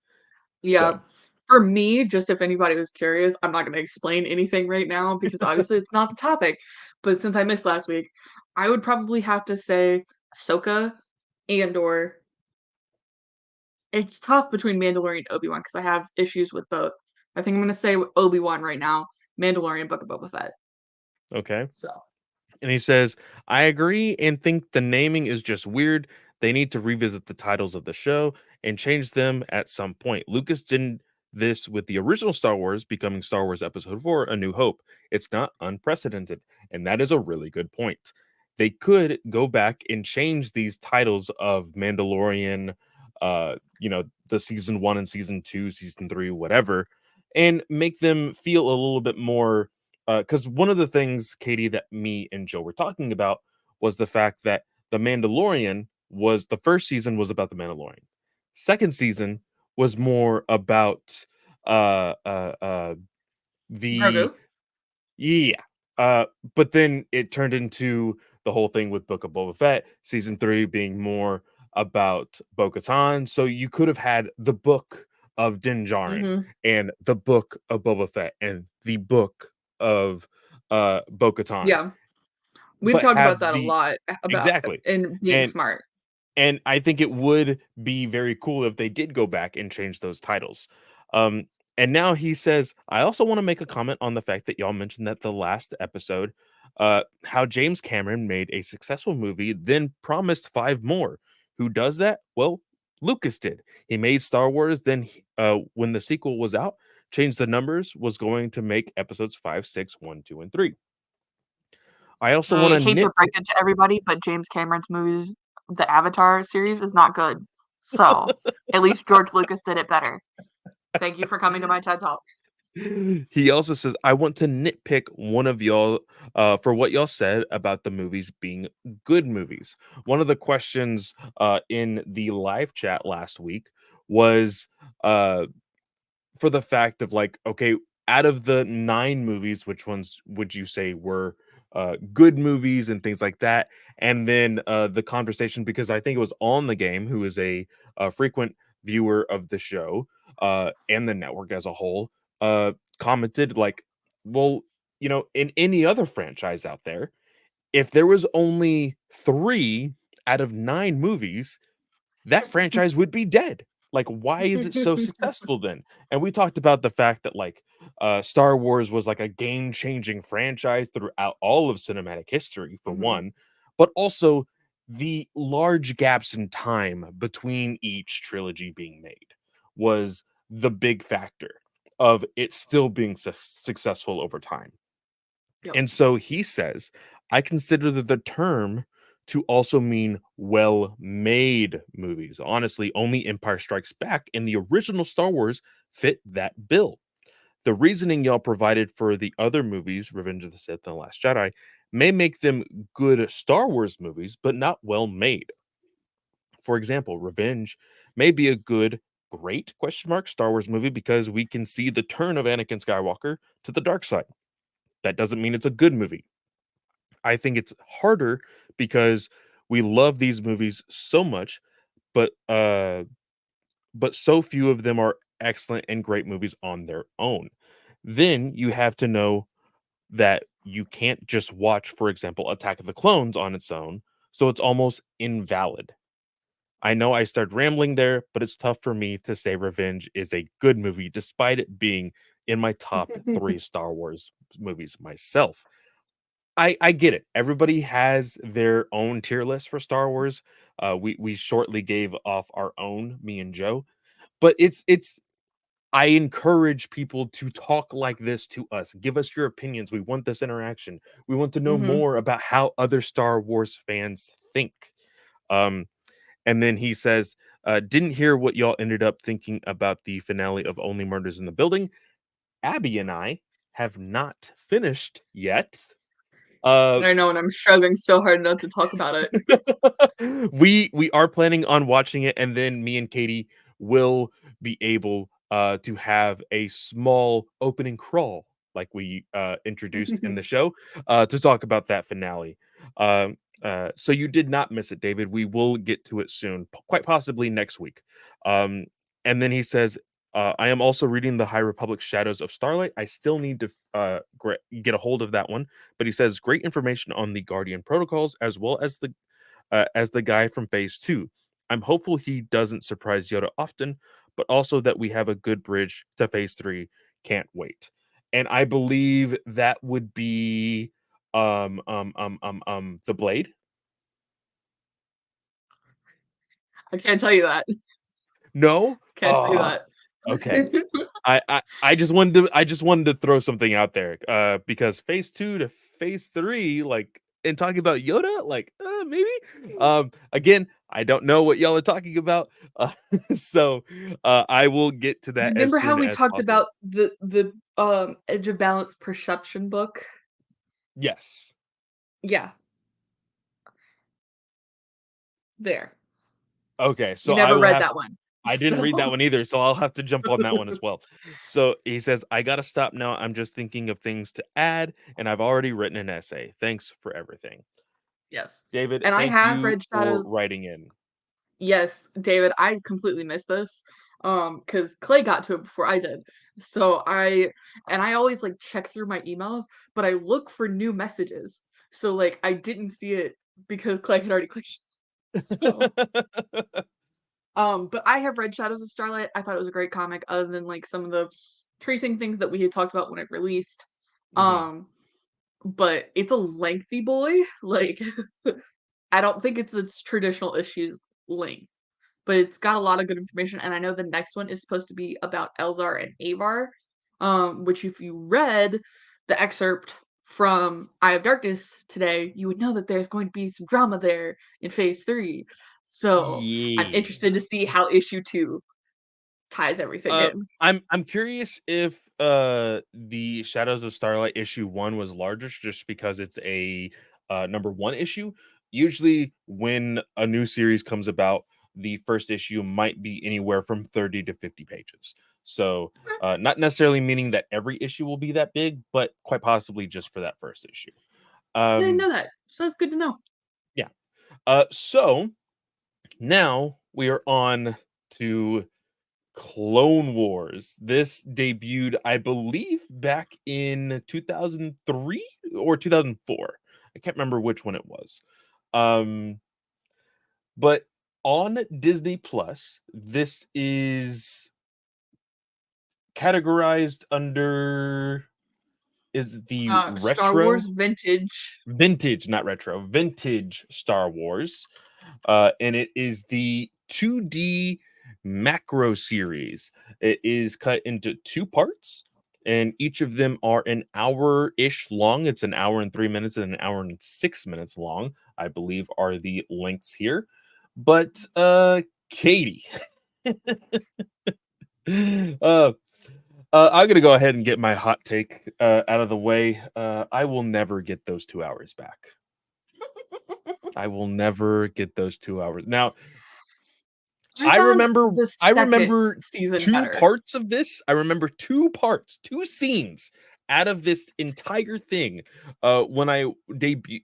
Speaker 1: Yeah.
Speaker 2: So,
Speaker 1: For me, just if anybody was curious, I'm not gonna explain anything right now because obviously it's not the topic. But since I missed last week, I would probably have to say Ahsoka and/or it's tough between Mandalorian and Obi-Wan because I have issues with both. I think I'm gonna say Obi-Wan right now, Mandalorian, Book of Boba Fett.
Speaker 2: okay.
Speaker 1: So
Speaker 2: And he says, I agree and think the naming is just weird. They need to revisit the titles of the show and change them at some point. Lucas this with the original Star Wars becoming Star Wars Episode 4 A New Hope. It's not unprecedented, and that is a really good point. They could go back and change these titles of Mandalorian, the season 1 and season 2, season 3, whatever, and make them feel a little bit more, cuz one of the things, Katie, that me and Joe were talking about was the fact that the Mandalorian was the first season was about the Mandalorian. Second season was more about uh uh uh the
Speaker 1: Grogu.
Speaker 2: yeah. Uh but then it turned into the whole thing with Book of Boba Fett, season 3 being more about Bo-Katan. So you could have had the book of Din Djarin
Speaker 1: Hmm.
Speaker 2: and the book of Boba Fett and the book of Bo-Katan,
Speaker 1: Yeah, we've
Speaker 2: but
Speaker 1: talked about
Speaker 2: have
Speaker 1: that a
Speaker 2: the
Speaker 1: lot about
Speaker 2: exactly.
Speaker 1: in being
Speaker 2: And
Speaker 1: smart.
Speaker 2: I think it would be very cool if they did go back and change those titles. Um, and now he says, I also want to make a comment on the fact that y'all mentioned that the last episode, how James Cameron made a successful movie, then promised 5 more. Who does that? Well, Lucas did. He made Star Wars, then when the sequel was out, changed the numbers, was going to make episodes 5, 6, 1, 2, and 3. I also want
Speaker 3: I
Speaker 2: to
Speaker 3: hate to break
Speaker 2: nitpick.
Speaker 3: it to everybody, but James Cameron's movies, the Avatar series, is not good. So at least George Lucas did it better. Thank you for coming to my TED Talk.
Speaker 2: He also says, I want to nitpick one of y'all for what y'all said about the movies being good movies. One of the questions in the live chat last week was uh, for the fact of like, okay, out of the 9 movies, which ones would you say were good movies and things like that? And then the conversation, because I think it was On the Game, who is a frequent viewer of the show and the network as a whole, commented like, well, in any other franchise out there, if there was only 3 out of 9 movies, that franchise would be dead. Like, why is it so successful then? And we talked about the fact that like Star Wars was like a game-changing franchise throughout all of cinematic history, for
Speaker 1: Hmm.
Speaker 2: one, but also the large gaps in time between each trilogy being made was the big factor of it still being successful over time.
Speaker 1: Yep.
Speaker 2: And so he says, I consider the term to also mean well made movies. Honestly, only Empire Strikes Back and the original Star Wars fit that bill. The reasoning y'all provided for the other movies, Revenge of the Sith and The Last Jedi, may make them good Star Wars movies, but not well made. For example, Revenge may be a good, great question mark Star Wars movie because we can see the turn of Anakin Skywalker to the dark side. That doesn't mean it's a good movie. I think it's harder because we love these movies so much, but so few of them are excellent and great movies on their own. Then you have to know that you can't just watch, for example, Attack of the Clones on its own, so it's almost invalid. I know I started rambling there, but it's tough for me to say Revenge is a good movie despite it being in my top 3 Star Wars movies myself. I get it. Everybody has their own tier list for Star Wars. We shortly gave off our own, me and Joe, but it's I encourage people to talk like this to us. Give us your opinions. We want this interaction. We want to know
Speaker 1: Hmm.
Speaker 2: more about how other Star Wars fans think. Um, and then he says, didn't hear what y'all ended up thinking about the finale of Only Murders in the Building. Abby and I have not finished yet. Uh,
Speaker 1: I know, and I'm struggling so hard not to talk about it.
Speaker 2: we are planning on watching it, and then me and Katie will be able to have a small opening crawl like we introduced in the show to talk about that finale. So you did not miss it, David. We will get to it soon, quite possibly next week. um, and then he says, I am also reading the High Republic Shadows of Starlight. I still need to get a hold of that one, but he says great information on the Guardian protocols as the guy from Phase 2. I'm hopeful he doesn't surprise Yoda often, but also that we have a good bridge to Phase 3. Can't wait. And I believe that would be the Blade.
Speaker 1: I can't tell you that.
Speaker 2: No?
Speaker 1: Can't tell you that.
Speaker 2: Okay. I just wanted to throw something out there because phase 2 to phase 3, like, and talking about Yoda, like, maybe. Again, I don't know what y'all are talking about, so I will get to that as
Speaker 1: Remember how
Speaker 2: soon
Speaker 1: we
Speaker 2: as
Speaker 1: talked
Speaker 2: possible.
Speaker 1: about the Edge of Balance perception book?
Speaker 2: Yes.
Speaker 1: Yeah, there.
Speaker 2: Okay,
Speaker 1: You
Speaker 2: so
Speaker 1: never read that one.
Speaker 2: I didn't read that
Speaker 1: So
Speaker 2: one either, so I'll have to jump on that one as well. So he says, I gotta stop now. I'm just thinking of things to add, and I've already written an essay. Thanks for everything.
Speaker 1: yes.
Speaker 2: David,
Speaker 1: And I
Speaker 2: thank
Speaker 1: have
Speaker 2: you
Speaker 1: read
Speaker 2: for
Speaker 1: Shadows.
Speaker 2: writing in.
Speaker 1: Yes, David, I completely missed this. Because Clay got to it before I did. So I always like check through my emails, but I look for new messages. So like I didn't see it because Clay had already clicked. So but I have read Shadows of Starlight. I thought it was a great comic, other than like some of the tracing things that we had talked about when it released.
Speaker 2: Mhm.
Speaker 1: Um, but it's a lengthy boy. Like I don't think it's its traditional issues length, but it's got a lot of good information. And I know the next one is supposed to be about Elzar and Avar, which if you read the excerpt from Eye of Darkness today, you would know that there's going to be some drama there in Phase 3. So I'm
Speaker 2: Yeah.
Speaker 1: interested to see how issue 2 ties everything in.
Speaker 2: I'm curious if the Shadows of Starlight issue 1 was larger just because it's a number 1 issue. Usually when a new series comes about, the first issue might be anywhere from 30 to 50 pages. So, not necessarily meaning that every issue will be that big, but quite possibly just for that first issue.
Speaker 1: I didn't
Speaker 2: Um
Speaker 1: know that, so that's good to know.
Speaker 2: yeah. So now we are on to Clone Wars. This debuted, I believe, back in 2003 or 2004. I can't remember which one it was. Um, but on Disney Plus, this is categorized under is the
Speaker 1: Star Wars
Speaker 2: retro
Speaker 1: Vintage.
Speaker 2: vintage, not retro, vintage Star Wars. And it is the 2D macro series. It is cut into 2 parts, and each of them are an hour-ish long. It's an hour and 3 minutes and an hour and 6 minutes long, I believe are the lengths here. But Katie, uh, I'm gonna go ahead and get my hot take out of the way. I will never get those 2 hours back. I will never get those 2 hours. Now,
Speaker 1: I found the
Speaker 2: I
Speaker 1: second
Speaker 2: remember
Speaker 1: season
Speaker 2: 2
Speaker 1: better.
Speaker 2: parts of this. I remember 2 parts, 2 scenes out of this entire thing. When I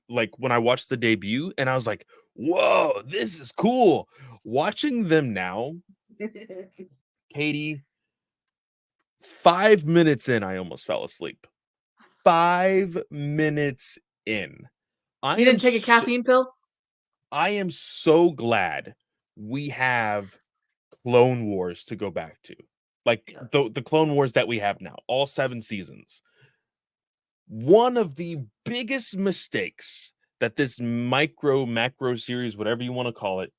Speaker 2: when I watched the debut, and I was like, "Whoa, this is cool." Watching them now, Katie, 5 minutes in, I almost fell asleep. 5 minutes in. I
Speaker 1: You
Speaker 2: am
Speaker 1: didn't take a
Speaker 2: so
Speaker 1: caffeine pill?
Speaker 2: I am so glad we have Clone Wars to go back to. Like
Speaker 1: Yeah.
Speaker 2: the Clone Wars that we have now, all 7 seasons. One of the biggest mistakes that this macro series, whatever you want to call it,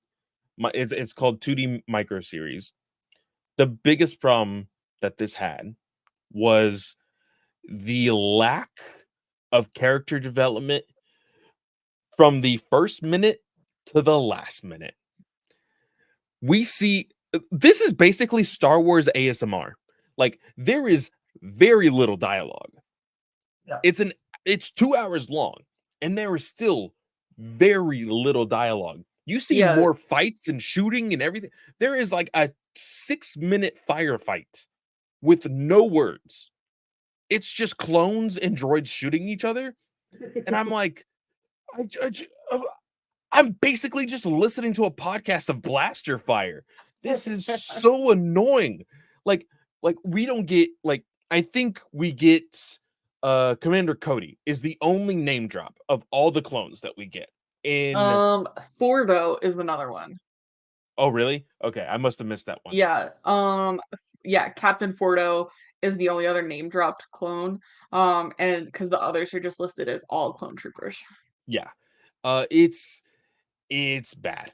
Speaker 2: it's called 2D micro series. The biggest problem that this had was the lack of character development from the first minute to the last minute. We see this is basically Star Wars ASMR. Like there is very little dialogue.
Speaker 1: Yeah.
Speaker 2: It's 2 hours long and there is still very little dialogue. You see
Speaker 1: Yeah.
Speaker 2: more fights and shooting and everything. There is like a 6-minute firefight with no words. It's just clones and droids shooting each other, and I'm like, I, I, I'm basically just listening to a podcast of blaster fire. This is so annoying. Like we don't get like I think we get Commander Cody is the only name drop of all the clones that we get. In
Speaker 1: Fordo is another one.
Speaker 2: Oh really? Okay, I must have missed that one.
Speaker 1: Yeah. Yeah, Captain Fordo is the only other name dropped clone. And because the others are just listed as all clone troopers.
Speaker 2: Yeah. It's bad.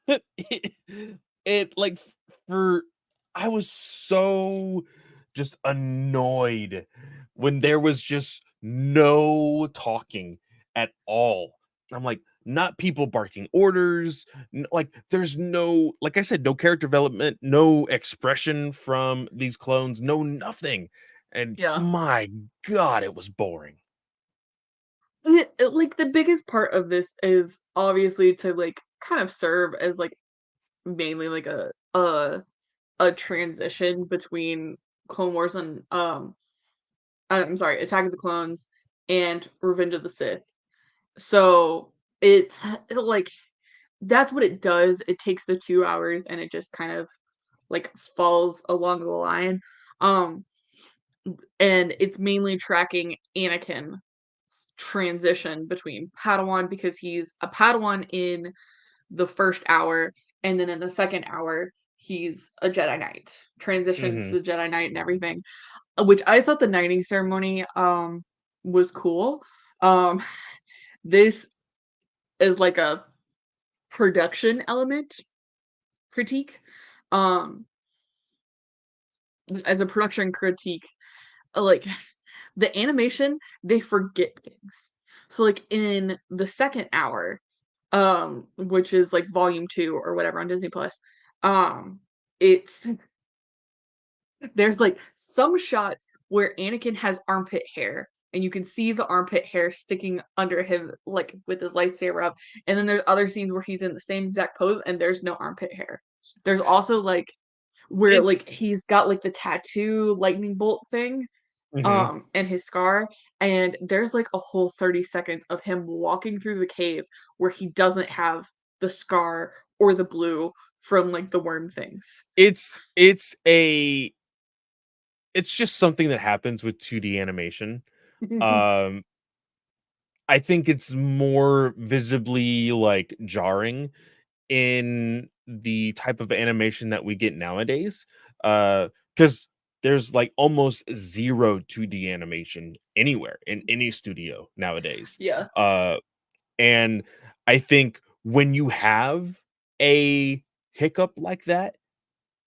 Speaker 2: It, it like for I was so just annoyed when there was just no talking at all. I'm like, not people barking orders, like there's no, like I said, no character development, no expression from these clones, no nothing. And
Speaker 1: Yeah.
Speaker 2: my god, it was boring.
Speaker 1: Like, the biggest part of this is obviously to, like, kind of serve as, like, mainly, like, a transition between Clone Wars and, I'm sorry, Attack of the Clones and Revenge of the Sith. So, it's like, that's what it does. It takes the 2 hours and it just kind of, like, falls along the line. Um, and it's mainly tracking Anakin's transition between Padawan because he's a Padawan in the first hour, and then in the second hour, he's a Jedi Knight, transitions
Speaker 2: Hmm.
Speaker 1: to the Jedi Knight and everything, which I thought the knighting ceremony was cool. Um, this is like a production element critique. Um, as a production critique, like the animation, they forget things. So like in the second hour, which is like volume 2 or whatever on Disney Plus, it's there's like some shots where Anakin has armpit hair and you can see the armpit hair sticking under him like with his lightsaber up. And then there's other scenes where he's in the same exact pose and there's no armpit hair. There's also like where like
Speaker 2: It's
Speaker 1: he's got like the tattoo lightning bolt thing
Speaker 2: mhm.
Speaker 1: and his scar, and there's like a whole 30 seconds of him walking through the cave where he doesn't have the scar or the blue from like the worm things.
Speaker 2: It's it's just something that happens with 2D animation. Um, I think it's more visibly, like, jarring in the type of animation that we get nowadays, because there's, like, almost 0 2D animation anywhere in any studio nowadays,
Speaker 1: Yeah.
Speaker 2: uh, and I think when you have a hiccup like that,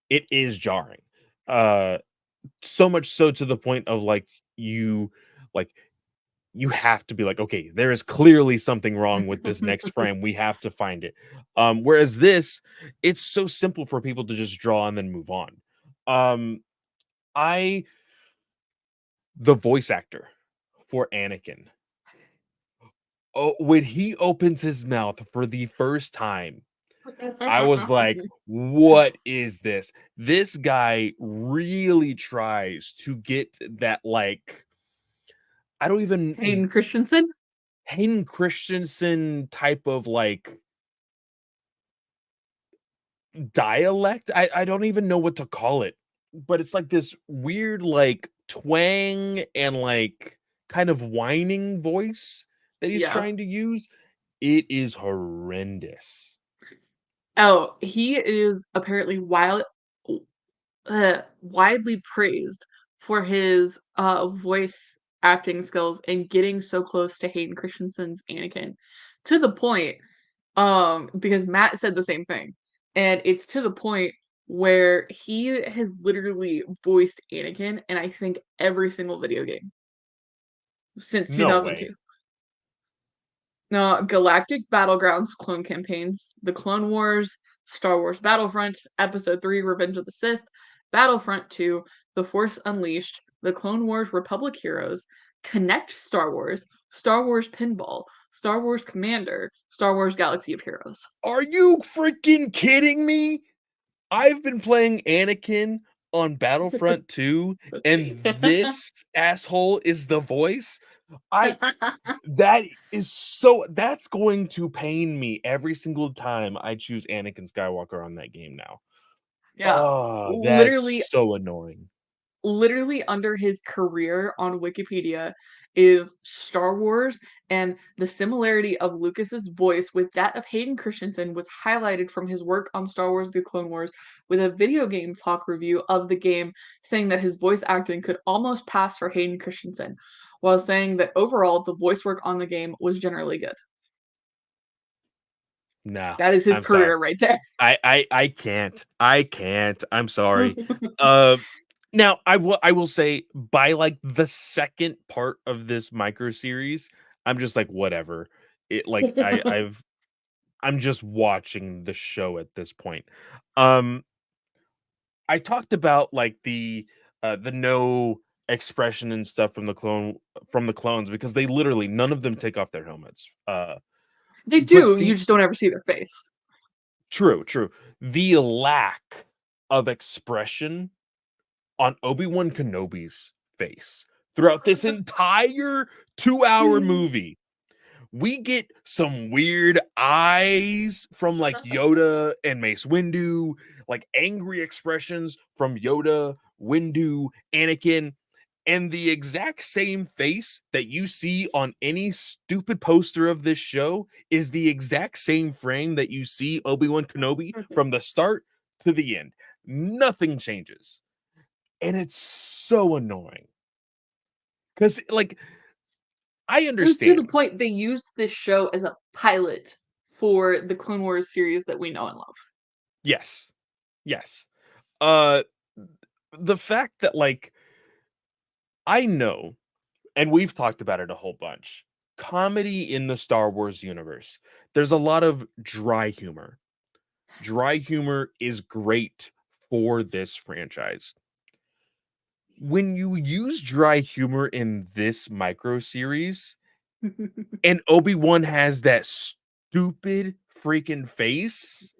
Speaker 2: it is jarring, uh so much so to the point of like you have to be like, okay, there is clearly something wrong with this next frame. We have to find it. Whereas this, it's so simple for people to just draw and then move on. Um, I the voice actor for Anakin. Oh, when he opens his mouth for the first time, I was like, what is this? This guy really tries to get that like I don't even
Speaker 1: Hayden Christensen?
Speaker 2: Hayden Christensen type of like dialect. I don't even know what to call it, but it's like this weird like twang and like kind of whining voice that he's
Speaker 1: Yeah.
Speaker 2: trying to use. It is horrendous.
Speaker 1: Oh, he is apparently widely praised for his voice acting skills and getting so close to Hayden Christensen's Anakin to the point because Matt said the same thing, and it's to the point where he has literally voiced Anakin in I think every single video game since
Speaker 2: No way.
Speaker 1: 2002. Galactic Battlegrounds clone campaigns, The Clone Wars, Star Wars Battlefront, Episode 3 Revenge of the Sith, Battlefront 2, The Force Unleashed, The Clone Wars Republic Heroes, Connect Star Wars, Star Wars Pinball, Star Wars Commander, Star Wars Galaxy of Heroes.
Speaker 2: Are you freaking kidding me? I've been playing Anakin on Battlefront 2, and this asshole is the voice. I That is so that's going to pain me every single time I choose Anakin Skywalker on that game now.
Speaker 1: Yeah,
Speaker 2: Oh, that's
Speaker 1: literally
Speaker 2: so annoying.
Speaker 1: literally under his career on Wikipedia is Star Wars, and the similarity of Lucas's voice with that of Hayden Christensen was highlighted from his work on Star Wars The Clone Wars with a video game talk review of the game saying that his voice acting could almost pass for Hayden Christensen, while saying that overall the voice work on the game was generally good.
Speaker 2: Nah,
Speaker 1: That is his
Speaker 2: I'm sorry.
Speaker 1: career right there.
Speaker 2: I can't. I can't. I'm sorry. Uh, now I will say by like the second part of this micro series, I'm just like whatever. It like I'm just watching the show at this point. Um, I talked about like the no expression and stuff from the clones because they literally none of them take off their helmets.
Speaker 1: They
Speaker 2: But
Speaker 1: do, you
Speaker 2: the
Speaker 1: just don't ever see their face.
Speaker 2: true. The lack of expression on Obi-Wan Kenobi's face throughout this entire 2-hour movie. We get some weird eyes from like Yoda and Mace Windu, like angry expressions from Yoda, Windu, Anakin, and the exact same face that you see on any stupid poster of this show is the exact same frame that you see Obi-Wan Kenobi from the start to the end. Nothing changes. And it's so annoying. Cuz like I
Speaker 1: It was to the
Speaker 2: understand.
Speaker 1: point they used this show as a pilot for the Clone Wars series that we know and love.
Speaker 2: Yes. Yes. Uh the fact that like I know and we've talked about it a whole bunch. Comedy in the Star Wars universe. There's a lot of dry humor. Dry humor is great for this franchise. When you use dry humor in this micro series and Obi-Wan has that stupid freaking face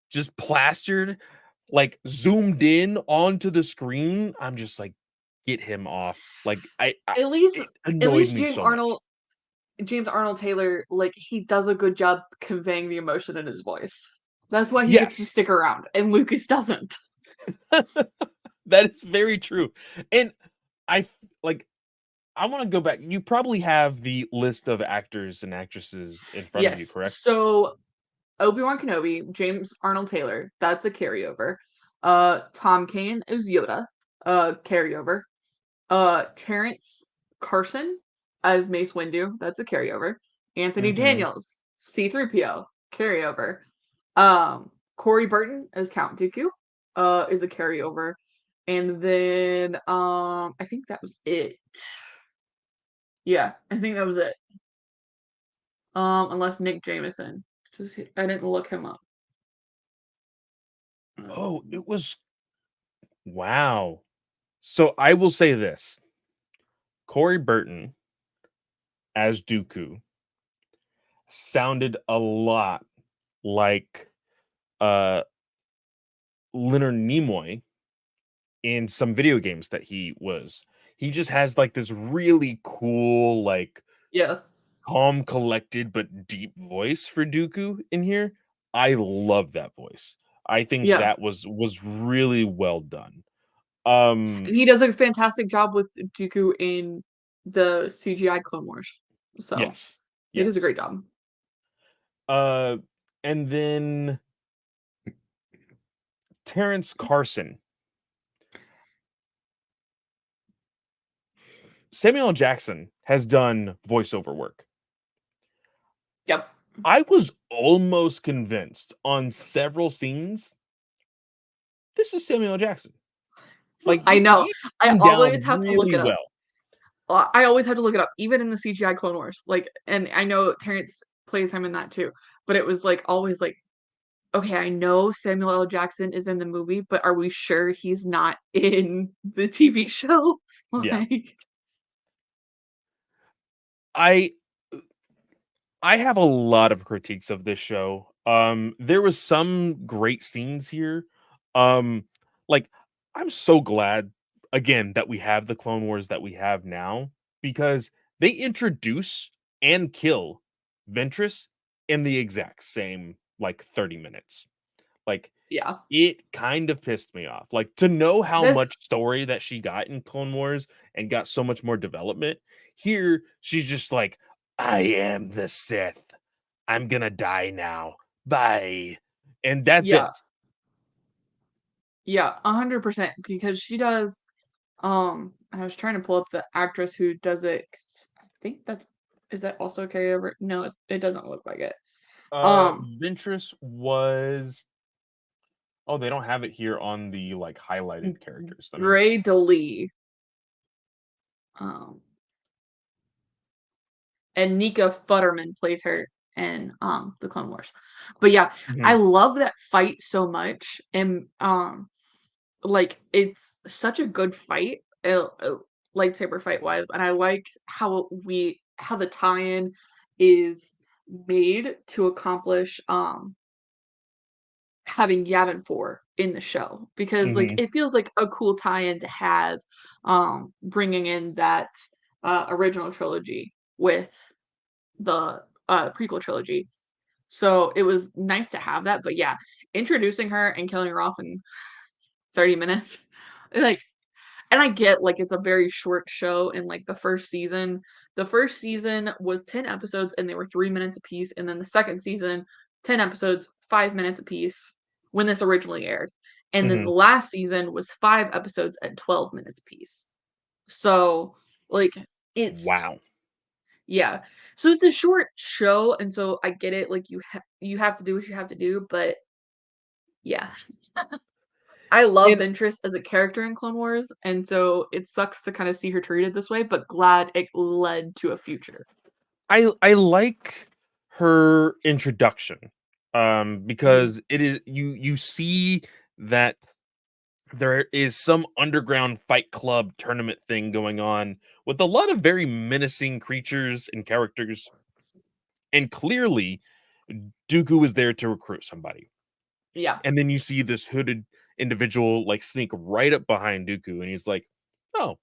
Speaker 2: just plastered like zoomed in onto the screen, I'm just like get him off. Like
Speaker 1: At least
Speaker 2: it
Speaker 1: at
Speaker 2: annoyed
Speaker 1: least
Speaker 2: me so much.
Speaker 1: James Arnold Taylor, like, he does a good job conveying the emotion in his voice. That's why he gets to
Speaker 2: Yes.
Speaker 1: stick around, and Lucas doesn't.
Speaker 2: That is very true. And like I want to go back. You probably have the list of actors and actresses in front of you,
Speaker 1: Yes.
Speaker 2: correct?
Speaker 1: So Obi-Wan Kenobi, James Arnold Taylor, that's a carryover. Tom Kane is Yoda, carryover. Terrence Carson as Mace Windu, that's a carryover. Anthony
Speaker 2: Mhm.
Speaker 1: Daniels, C-3PO, carryover. Corey Burton as Count Dooku, is a carryover. And then I think that was it. Yeah, I think that was it. Unless Nick Jameson. I didn't look him up.
Speaker 2: Oh,
Speaker 1: Um,
Speaker 2: it was wow. So I will say this. Corey Burton as Dooku sounded a lot like uh Leonard Nimoy in some video games that he was. He just has like this really cool, like
Speaker 1: yeah,
Speaker 2: calm, collected, but deep voice for Dooku in here. I love that voice. I think
Speaker 1: yeah.
Speaker 2: that was really well done.
Speaker 1: And he does a fantastic job with Dooku in the CGI Clone Wars. So
Speaker 2: Yes.
Speaker 1: he does a
Speaker 2: Yes.
Speaker 1: great job.
Speaker 2: Uh and then Terrence Carson. Samuel L. Jackson has done voiceover work.
Speaker 1: Yep.
Speaker 2: I was almost convinced on several scenes this is Samuel L. Jackson. Like
Speaker 1: I know.
Speaker 2: he
Speaker 1: I
Speaker 2: came
Speaker 1: always
Speaker 2: down
Speaker 1: have to look
Speaker 2: really
Speaker 1: it up.
Speaker 2: well.
Speaker 1: I always had to look it up, even in the CGI Clone Wars. Like, and I know Terrence plays him in that too, but it was like always like, okay, I know Samuel L. Jackson is in the movie, but are we sure he's not in the TV show?
Speaker 2: Yeah.
Speaker 1: Like,
Speaker 2: I I have a lot of critiques of this show. There was some great scenes here. Um, like I'm so glad again that we have the Clone Wars that we have now because they introduce and kill Ventress in the exact same like 30 minutes. Like
Speaker 1: yeah.
Speaker 2: it kind of pissed me off. Like to know how
Speaker 1: This
Speaker 2: much story that she got in Clone Wars and got so much more development. Here, she's just like, I am the Sith. I'm gonna die now. Bye. And that's
Speaker 1: yeah.
Speaker 2: it.
Speaker 1: Yeah, 100% because she does I was trying to pull up the actress who does it 'cause I think that's is that also a carryover? No, it doesn't look like it.
Speaker 2: Ventress was. Oh, they don't have it here on the like highlighted characters. Let me.
Speaker 1: Gray DeLee. And Nika Futterman plays her in the Clone Wars. But yeah, I
Speaker 2: Mhm.
Speaker 1: love that fight so much, and like it's such a good fight, lightsaber fight wise, and I like how the tie-in is made to accomplish having Yavin 4 in the show, because like
Speaker 2: Mhm.
Speaker 1: it feels like a cool tie-in to have bringing in that original trilogy with the prequel trilogy. So it was nice to have that, but yeah, introducing her and killing her off in 30 minutes, like, and I get like it's a very short show in like the first season. The first season was 10 episodes and they were 3 minutes apiece, and then the second season, 10 episodes, 5 minutes apiece when this originally aired. And then the
Speaker 2: Mhm.
Speaker 1: last season was 5 episodes at 12 minutes apiece. So like it's
Speaker 2: Wow.
Speaker 1: yeah. So it's a short show, and so I get it, like you have to do what you have to do, but yeah. I love
Speaker 2: And
Speaker 1: Ventress as a character in Clone Wars, and so it sucks to kind of see her treated this way, but glad it led to a future.
Speaker 2: I like her introduction
Speaker 1: Mhm.
Speaker 2: because it is you see that there is some underground fight club tournament thing going on with a lot of very menacing creatures and characters, and clearly Dooku is there to recruit somebody.
Speaker 1: Yeah.
Speaker 2: And then you see this hooded individual like sneak right up behind Dooku, and he's like, "Oh,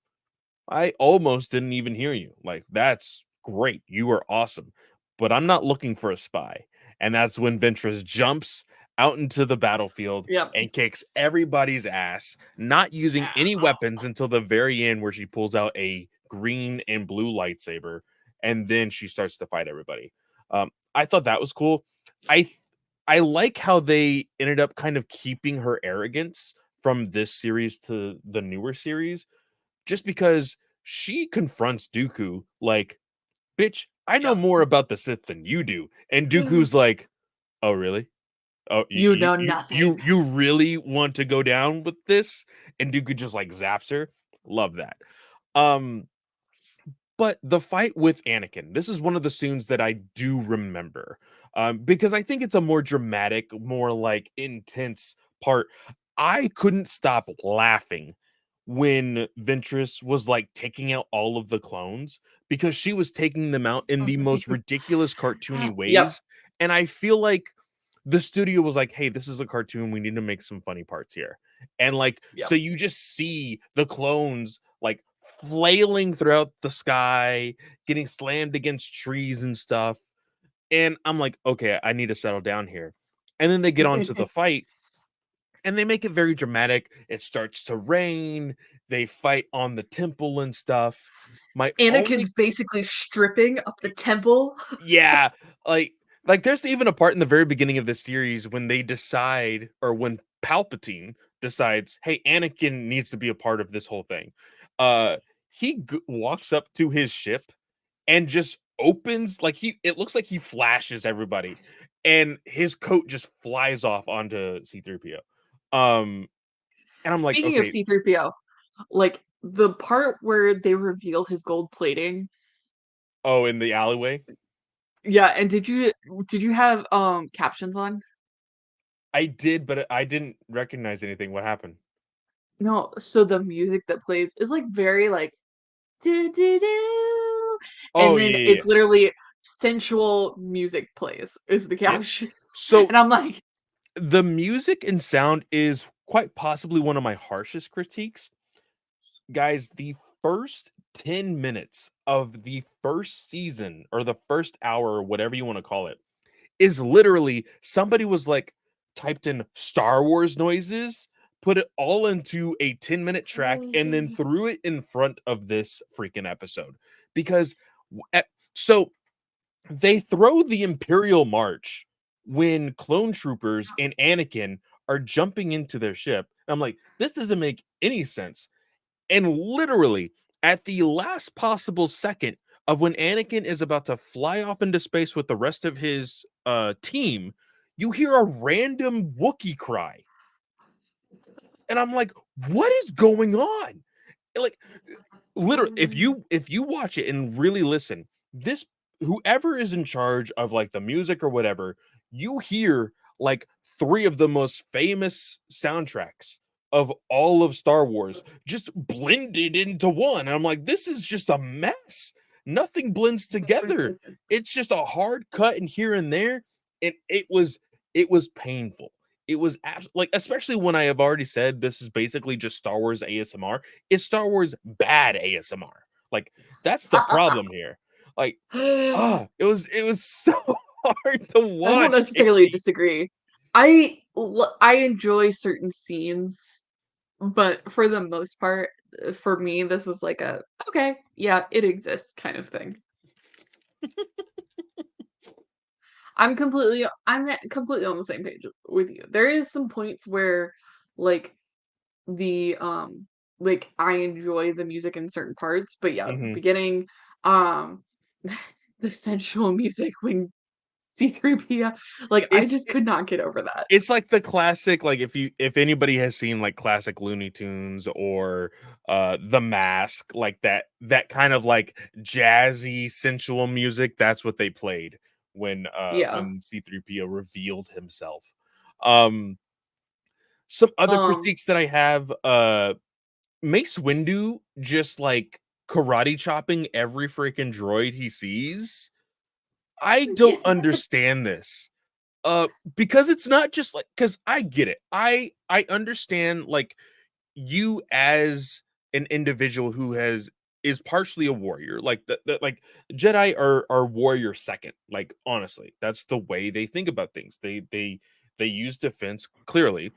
Speaker 2: I almost didn't even hear you. Like, that's great. You are awesome. But I'm not looking for a spy." And that's when Ventress jumps out into the battlefield
Speaker 1: Yep.
Speaker 2: and kicks everybody's ass, not using any weapons until the very end, where she pulls out a green and blue lightsaber, and then she starts to fight everybody. I thought that was cool. I I like how they ended up kind of keeping her arrogance from this series to the newer series, just because she confronts Dooku like, "Bitch, I know
Speaker 1: Yep.
Speaker 2: more about the Sith than you do." And Dooku's like, "Oh, really? Oh,
Speaker 1: You know nothing.
Speaker 2: you really want to go down with this?" And Dooku just like zaps her. Love that. Um, but the fight with Anakin, this is one of the scenes that I do remember, because I think it's a more dramatic, more like intense part. I couldn't stop laughing when Ventress was like taking out all of the clones, because she was taking them out in the most ridiculous cartoony
Speaker 1: Yep.
Speaker 2: ways. And I feel like the studio was like, "Hey, this is a cartoon. We need to make some funny parts here." And like,
Speaker 1: Yep.
Speaker 2: so you just see the clones like flailing throughout the sky, getting slammed against trees and stuff. And I'm like, "Okay, I need to settle down here." And then they get onto the fight, and they make it very dramatic. It starts to rain. They fight on the temple and stuff. My
Speaker 1: Anakin's
Speaker 2: only
Speaker 1: basically stripping up the temple.
Speaker 2: Yeah, like there's even a part in the very beginning of this series when they decide, or when Palpatine decides, "Hey, Anakin needs to be a part of this whole thing." Uh walks up to his ship and just opens, like, it looks like he flashes everybody, and his coat just flies off onto C3PO. Um and I'm like,
Speaker 1: Speaking of
Speaker 2: "Okay."
Speaker 1: C3PO, like the part where they reveal his gold plating.
Speaker 2: Oh, in the alleyway?
Speaker 1: Yeah, and did you have captions on?
Speaker 2: I did, but I didn't recognize anything. What happened?
Speaker 1: No, so the music that plays is like very like do do do,
Speaker 2: Oh,
Speaker 1: and then
Speaker 2: yeah, yeah, yeah.
Speaker 1: it's literally sensual music plays is the
Speaker 2: Yep.
Speaker 1: caption.
Speaker 2: So
Speaker 1: And I'm like,
Speaker 2: the music and sound is quite possibly one of my harshest critiques. Guys, the first 10 minutes of the first season, or the first hour, or whatever you want to call it, is literally somebody was like, typed in Star Wars noises, put it all into a 10-minute track, and then threw it in front of this freaking episode. Because so they throw the Imperial March when clone troopers and Anakin are jumping into their ship. And I'm like, this doesn't make any sense. And literally, at the last possible second of when Anakin is about to fly off into space with the rest of his team, you hear a random Wookiee cry. And I'm like, what is going on? Like, literally, if you watch it and really listen, this whoever is in charge of like the music or whatever, you hear like three of the most famous soundtracks of all of Star Wars just blended into one. And I'm like, this is just a mess. Nothing blends together. It's just a hard cut in here and there, and it was painful. It was like, especially when I have already said this is basically just Star Wars ASMR. It's Star Wars bad ASMR. Like, that's the problem here. Like, it was so hard to
Speaker 1: I don't
Speaker 2: watch.
Speaker 1: necessarily disagree. I enjoy certain scenes, but for the most part, for me, this is like a okay, yeah, it exists kind of thing. I'm completely on the same page with you. There is some points where like the like I enjoy the music in certain parts, but yeah, the
Speaker 2: Mhm.
Speaker 1: beginning, um the sensual music when C3PO, like I
Speaker 2: It's
Speaker 1: just could not get over that.
Speaker 2: it's like the classic, like if anybody has seen like classic Looney Tunes or The Mask, like that kind of like jazzy sensual music, that's what they played
Speaker 1: Yeah.
Speaker 2: when C3PO revealed himself. Um some other
Speaker 1: Um
Speaker 2: critiques that I have, Mace Windu just like karate chopping every freaking droid he sees. I don't understand this. Uh, because it's not just like, because I get it. I understand like you as an individual who is partially a warrior. Like like Jedi are warrior second. Like honestly, that's the way they think about things. They use defense clearly.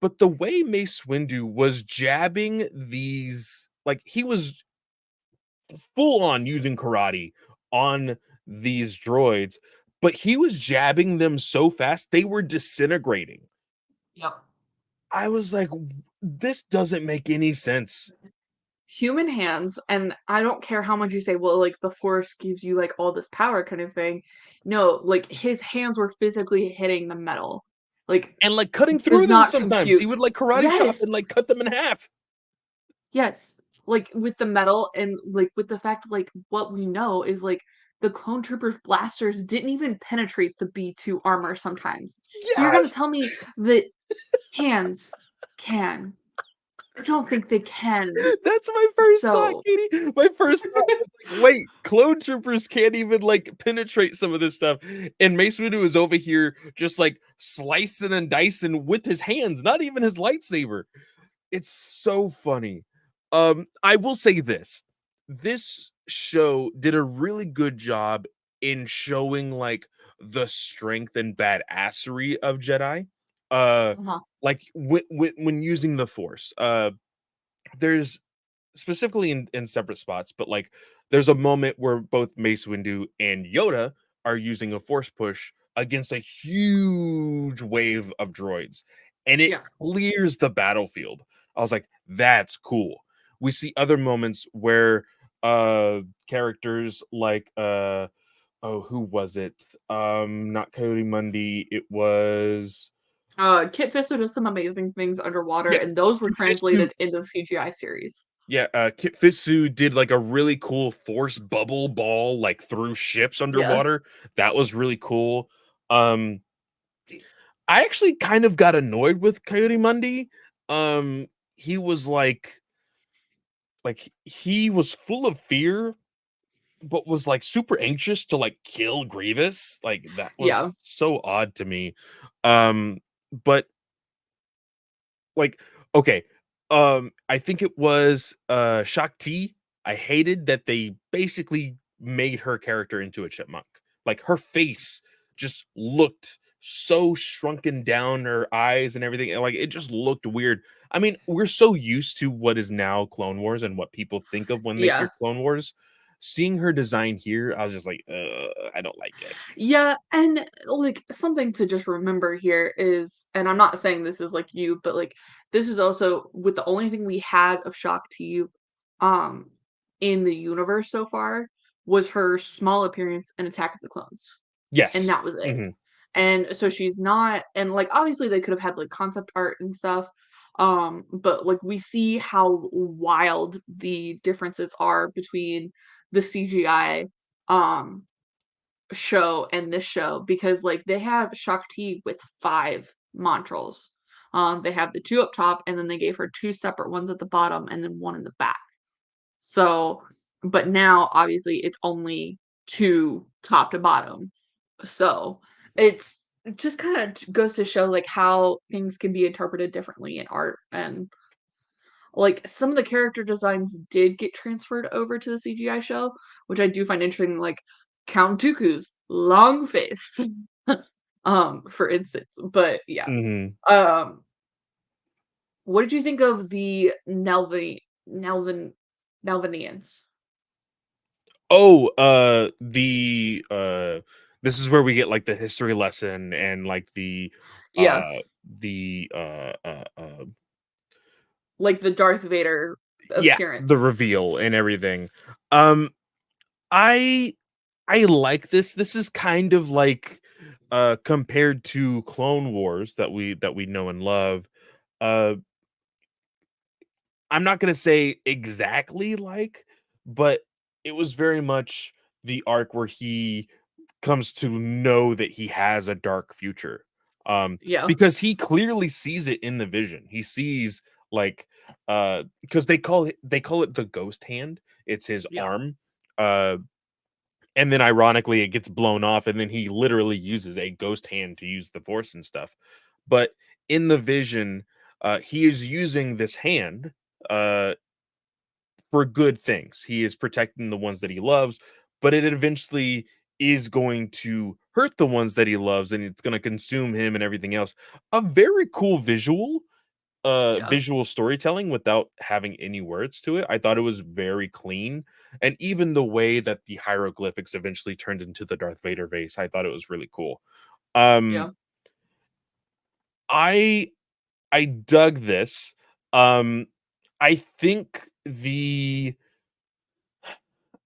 Speaker 2: But the way Mace Windu was jabbing these, like he was full on using karate on these droids, but he was jabbing them so fast they were disintegrating.
Speaker 3: Yep.
Speaker 2: I was like, this doesn't make any sense.
Speaker 1: Human hands, and I don't care how much you say, well, like the force gives you like all this power kind of thing. No, like his hands were physically hitting the metal. Like
Speaker 2: And like cutting
Speaker 1: does
Speaker 2: through them
Speaker 1: not
Speaker 2: sometimes.
Speaker 1: compute.
Speaker 2: He would like karate chop
Speaker 1: Yes.
Speaker 2: and like cut them in half.
Speaker 1: Yes. Like with the metal and like with the fact like what we know is like the clone troopers blasters didn't even penetrate the B2 armor sometimes. So you're gonna
Speaker 2: Yes.
Speaker 1: tell me that hands can. I don't think they can.
Speaker 2: That's my first thought,
Speaker 1: So
Speaker 2: Katie. My first thought was like, wait, clone troopers can't even like penetrate some of this stuff. And Mace Windu is over here just like slicing and dicing with his hands, not even his lightsaber. It's so funny. I will say this. This show did a really good job in showing like the strength and badassery of Jedi. Uh
Speaker 1: uh-huh.
Speaker 2: like when using the Force. There's specifically in separate spots, but like there's a moment where both Mace Windu and Yoda are using a force push against a huge wave of droids, and it
Speaker 1: Yeah.
Speaker 2: clears the battlefield. I was like, that's cool. We see other moments where characters like oh, who was it? Not Coyote Mundi, it was
Speaker 1: Kit Fisto does some amazing things underwater,
Speaker 2: yes,
Speaker 1: and those were
Speaker 2: Kit Fisto.
Speaker 1: translated into the CGI series.
Speaker 2: Yeah, Kit Fisto did like a really cool force bubble ball like through ships
Speaker 1: Yeah.
Speaker 2: underwater. That was really cool. Um, I actually kind of got annoyed with Coyote Mundi. He was like he was full of fear, but was like super anxious to like kill Grievous. Like that was
Speaker 1: Yeah.
Speaker 2: so odd to me. But like, okay, I think it was Shakti. I hated that they basically made her character into a chipmunk. Like her face just looked so shrunken down, her eyes and everything. And like it just looked weird. I mean, we're so used to what is now Clone Wars and what people think of when they
Speaker 1: Yeah.
Speaker 2: hear Clone Wars. Seeing her design here, I was just like, I don't like it.
Speaker 1: Yeah, and like something to just remember here is, and I'm not saying this is like you, but like this is also with the only thing we had of Shakti um in the universe so far was her small appearance in Attack of the Clones.
Speaker 3: and
Speaker 2: Yes.
Speaker 3: that was it.
Speaker 2: Hmm.
Speaker 3: And so she's not, and like obviously they could have had like concept art and stuff, but like we see how wild the differences are between the CGI um show and this show, because like they have Shakti with 5 mantras. They have the 2 up top, and then they gave her 2 separate ones at the bottom and then 1 in the back. So, but now obviously it's only 2 top to bottom. So, it's it just kind of goes to show like how things can be interpreted differently in art, and like some of the character designs did get transferred over to the CGI show, which I do find interesting, like Count Dooku's long face, for instance. But yeah.
Speaker 2: Hmm.
Speaker 3: Um, what did you think of the Nelvin Nelvanians?
Speaker 2: Oh, this is where we get like the history lesson and like
Speaker 3: Yeah,
Speaker 2: the
Speaker 3: like the Darth Vader
Speaker 2: yeah, the
Speaker 3: appearance.
Speaker 2: reveal and everything. Um, I I like this. This is kind of like compared to Clone Wars that we know and love. Uh, I'm not gonna say exactly like, but it was very much the arc where he comes to know that he has a dark future.
Speaker 3: Yeah,
Speaker 2: Because he clearly sees it in the vision. He sees like because they call it the ghost hand. It's his
Speaker 3: yeah,
Speaker 2: arm. Uh and then ironically it gets blown off and then he literally uses a ghost hand to use the force and stuff. But in the vision, he is using this hand uh for good things. He is protecting the ones that he loves, but it eventually is going to hurt the ones that he loves and it's going to consume him and everything else. A very cool
Speaker 3: yeah,
Speaker 2: visual storytelling without having any words to it. I thought it was very clean. And even the way that the hieroglyphics eventually turned into the Darth Vader vase, I thought it was really cool.
Speaker 3: yeah.
Speaker 2: Um I I dug this. Um I think the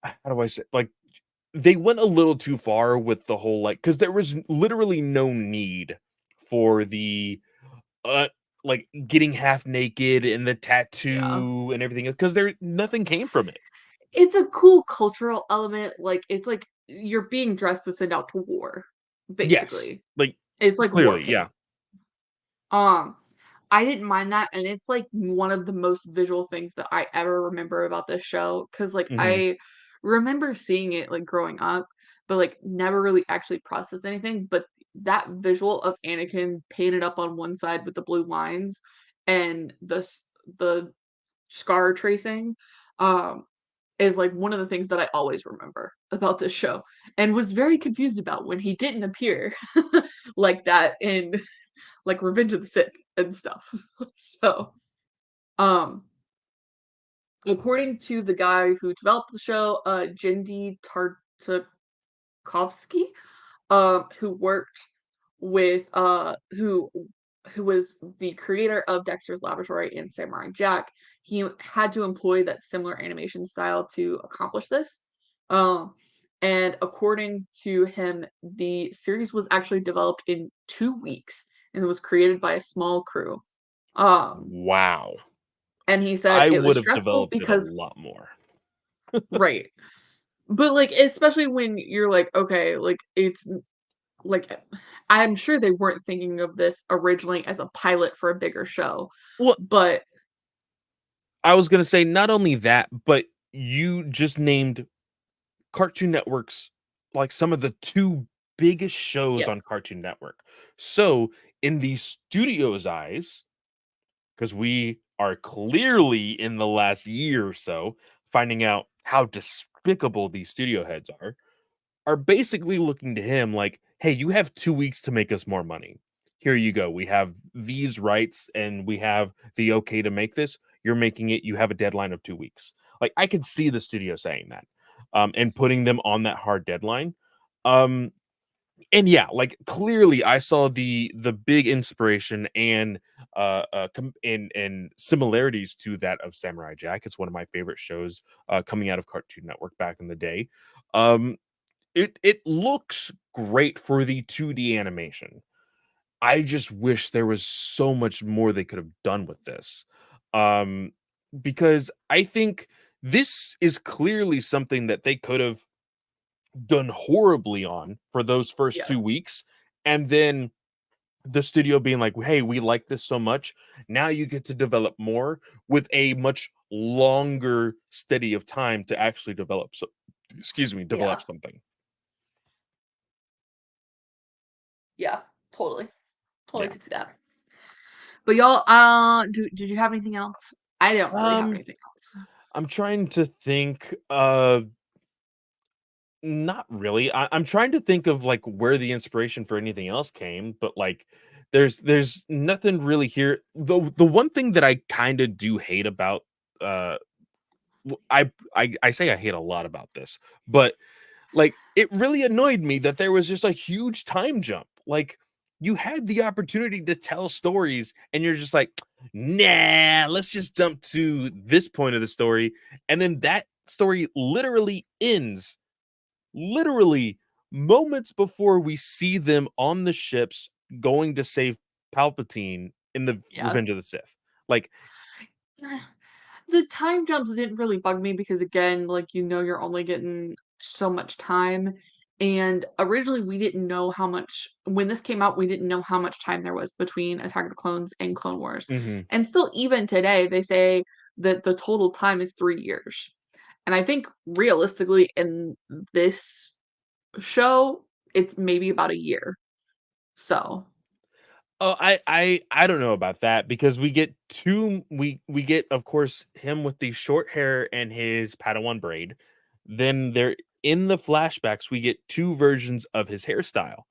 Speaker 2: how do I say, like, they went a little too far with the whole, like, because there was literally no need for the uh like getting half naked and the
Speaker 3: Yeah.
Speaker 2: tattoo and everything because there nothing came from it.
Speaker 3: It's a cool cultural element, like, it's like you're being dressed to send out to war,
Speaker 2: Yes,
Speaker 3: basically.
Speaker 2: like
Speaker 3: It's like war
Speaker 2: clearly,
Speaker 3: paint.
Speaker 2: yeah.
Speaker 3: Um, I didn't mind that, and it's, like, one of the most visual things that I ever remember about this show, because like,
Speaker 2: Hmm.
Speaker 3: I remember seeing it, like, growing up, but, like, never really actually processed anything, but that visual of Anakin painted up on one side with the blue lines and the scar tracing, um, is, like, one of the things that I always remember about this show, and was very confused about when he didn't appear like that in, like, Revenge of the Sith and stuff. So, um, according to the guy who developed the show, Jindy Tartakovsky, who worked with who was the creator of Dexter's Laboratory and Samurai Jack. He had to employ that similar animation style to accomplish this. Um, and according to him, the series was actually developed in 2 weeks and it was created by a small crew. Um,
Speaker 2: Wow.
Speaker 3: and he said
Speaker 2: I
Speaker 3: it was
Speaker 2: would have
Speaker 3: stressful
Speaker 2: developed it a
Speaker 3: because,
Speaker 2: lot more.
Speaker 3: right. But like especially when you're like, okay, like it's like I'm sure they weren't thinking of this originally as a pilot for a bigger show,
Speaker 2: Well,
Speaker 3: but
Speaker 2: I was gonna say not only that, but you just named Cartoon Network's like some of the two biggest shows
Speaker 3: yeah,
Speaker 2: on Cartoon Network. So in the studio's eyes, because we are clearly in the last year or so finding out how despicable these studio heads are basically looking to him like, hey, you have 2 weeks to make us more money. Here you go. We have these rights and we have the okay to make this. You're making it. You have a deadline of 2 weeks. Like I could see the studio saying that, and putting them on that hard deadline. Um, and yeah, like clearly I saw the big inspiration and and similarities to that of Samurai Jack. It's one of my favorite shows coming out of Cartoon Network back in the day. Um, it looks great for the 2D animation. I just wish there was so much more they could have done with this. Um, because I think this is clearly something that they could have done horribly on for those first
Speaker 3: Yeah.
Speaker 2: 2 weeks, and then the studio being like, "Hey, we like this so much. Now you get to develop more with a much longer steady of time to actually develop develop
Speaker 3: Yeah.
Speaker 2: something."
Speaker 3: Yeah. Totally. Totally
Speaker 2: Yeah.
Speaker 3: could see that. But y'all, did you have anything else? I don't really have
Speaker 2: Um,
Speaker 3: anything else.
Speaker 2: I'm trying to think, not really. I'm trying to think of, like, where the inspiration for anything else came, but, like, there's nothing really here. The one thing that I kinda do hate about, uh I say I hate a lot about this, but, like, it really annoyed me that there was just a huge time jump. Like, you had the opportunity to tell stories, and you're just like, "Nah, let's just jump to this point of the story," and then that story literally ends, literally moments before we see them on the ships going to save Palpatine in the
Speaker 3: Yeah.
Speaker 2: Revenge of the Sith. Like,
Speaker 3: The time jumps didn't really bug me because again, like you're only getting so much time. And originally we didn't know how much when this came out, we didn't know how much time there was between Attack of the Clones and Clone Wars.
Speaker 2: mhm.
Speaker 3: And still even today, they say that the total time is 3 years. And I think realistically in this show, it's maybe about a year. So
Speaker 2: Oh, I don't know about that because we get, of course, him with the short hair and his Padawan braid. Then there in the flashbacks, we get 2 versions of his hairstyle.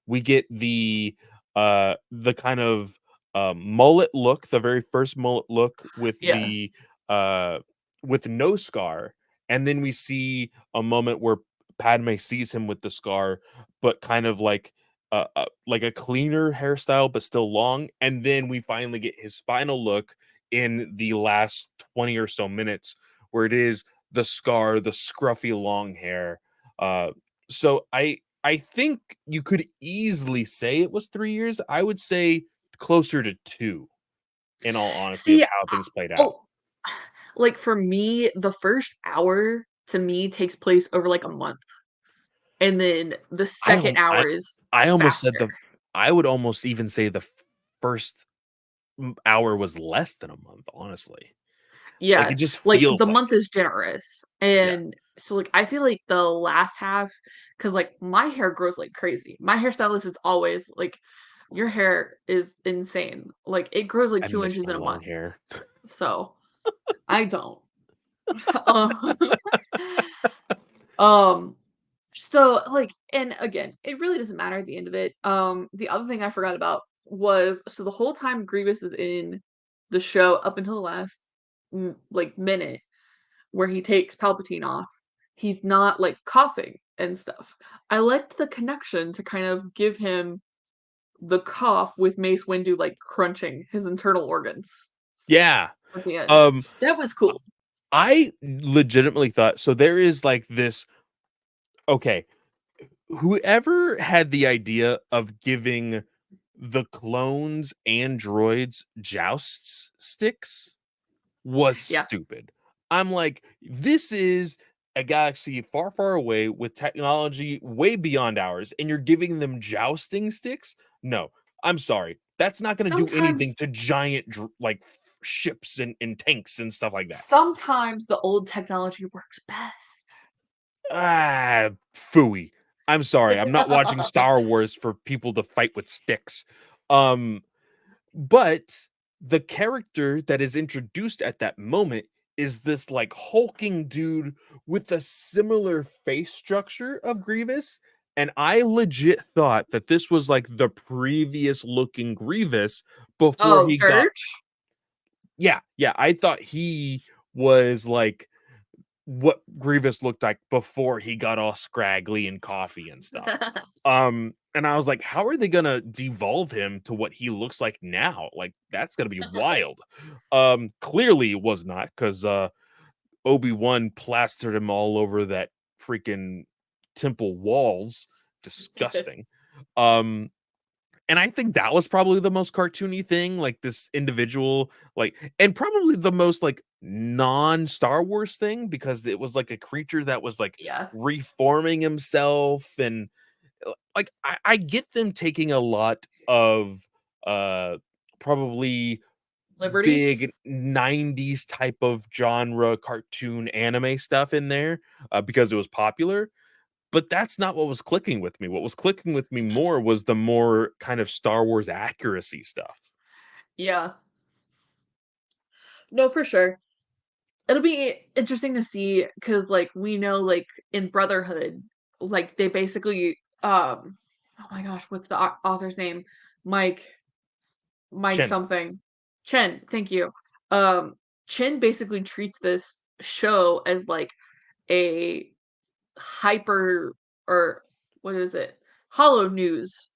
Speaker 2: We get the kind of, mullet look, the very first mullet look
Speaker 3: yeah.
Speaker 2: uh, with no scar, and then we see a moment where Padme sees him with the scar, but kind of like a cleaner hairstyle, but still long. And then we finally get his final look in the last 20 or so minutes, where it is the scar, the scruffy long hair. Uh, so I think you could easily say it was 3 years. I would say closer to two, in all honesty, of
Speaker 3: See,
Speaker 2: how things played out.
Speaker 3: oh, like for me, the first hour to me takes place over like a month. And then the
Speaker 2: I
Speaker 3: second
Speaker 2: al- I
Speaker 3: hour is
Speaker 2: I almost said
Speaker 3: faster.
Speaker 2: the I would almost even say the first hour was less than a month, honestly. Like,
Speaker 3: Yeah,
Speaker 2: it just
Speaker 3: like,
Speaker 2: feels
Speaker 3: the
Speaker 2: like
Speaker 3: month
Speaker 2: it.
Speaker 3: is generous,
Speaker 2: Yeah.
Speaker 3: and so, like, I feel like the last half, because like, my hair grows like crazy. My hairstylist is always like, "Your hair is insane." Like, it grows like
Speaker 2: I
Speaker 3: 2
Speaker 2: miss
Speaker 3: inches
Speaker 2: my
Speaker 3: in a
Speaker 2: long
Speaker 3: month.
Speaker 2: hair.
Speaker 3: So, I don't. Um, um, so, like and again, it really doesn't matter at the end of it. The other thing I forgot about was so the whole time Grievous is in the show up until the last, like, minute where he takes Palpatine off, he's not, like, coughing and stuff. I liked the connection to kind of give him the cough with Mace Windu, like, crunching his internal organs
Speaker 2: Yeah.
Speaker 3: at the end.
Speaker 2: Um,
Speaker 3: That was cool.
Speaker 2: I legitimately thought so there is, like, this okay, whoever had the idea of giving the clones and droids jousts sticks was
Speaker 3: Yeah.
Speaker 2: stupid. I'm like, "This is a galaxy far, far away with technology way beyond ours, and you're giving them jousting sticks? No, I'm sorry. That's not gonna do anything
Speaker 3: Sometimes
Speaker 2: to giant ships and tanks and stuff like that."
Speaker 3: sometimes the old technology works best.
Speaker 2: Ah, phooey. I'm sorry. I'm not watching Star Wars for people to fight with sticks. Um, but the character that is introduced at that moment is this like hulking dude with a similar face structure of Grievous. And I legit thought that this was like the previous looking Grievous before
Speaker 3: Oh,
Speaker 2: he got,
Speaker 3: Dirge?
Speaker 2: yeah, yeah. I thought he was like what Grievous looked like before he got all scraggly and coffee and stuff. And I was like, how are they gonna devolve him to what he looks like now? Like, that's gonna be wild. Clearly it was not because Obi-Wan plastered him all over that freaking temple walls disgusting. Um, and I think that was probably the most cartoony thing, like this individual, like, and probably the most like non-Star Wars thing, because it was like a creature that was like
Speaker 3: Yeah.
Speaker 2: reforming himself. And like I get them taking a lot of probably
Speaker 3: Liberties?
Speaker 2: big 90s type of genre cartoon anime stuff in there, because it was popular, but that's not what was clicking with me. What was clicking with me
Speaker 3: Mm.
Speaker 2: more was the more kind of Star Wars accuracy stuff.
Speaker 3: Yeah. No, for sure. It'll be interesting to see because, like, we know, like, in Brotherhood, like, they basically, oh my gosh, what's the author's name? Mike Mike
Speaker 2: Chen.
Speaker 3: something. Chen, thank you. Um, Chen basically treats this show as, like, a hyper or what is it? Hollow news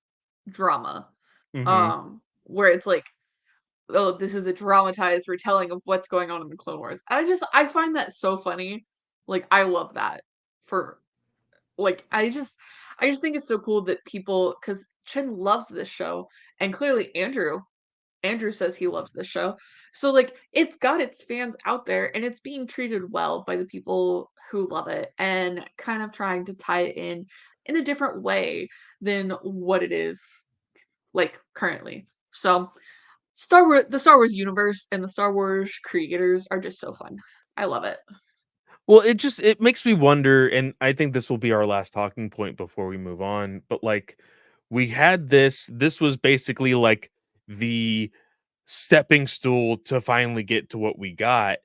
Speaker 3: drama,
Speaker 2: Hmm.
Speaker 3: where it's like, "Oh, this is a dramatized retelling of what's going on in the Clone Wars." I find that so funny. Like, I love that for like, I just think it's so cool that people, because Chen loves this show, and clearly Andrew says he loves this show. So, like, it's got its fans out there, and it's being treated well by the people who love it, and kind of trying to tie it in a different way than what it is, like, currently. So, the Star Wars universe and the Star Wars creators are just so fun. I love it.
Speaker 2: Well, it makes me wonder, and I think this will be our last talking point before we move on. But like, we had this. This was basically like the stepping stool to finally get to what we got.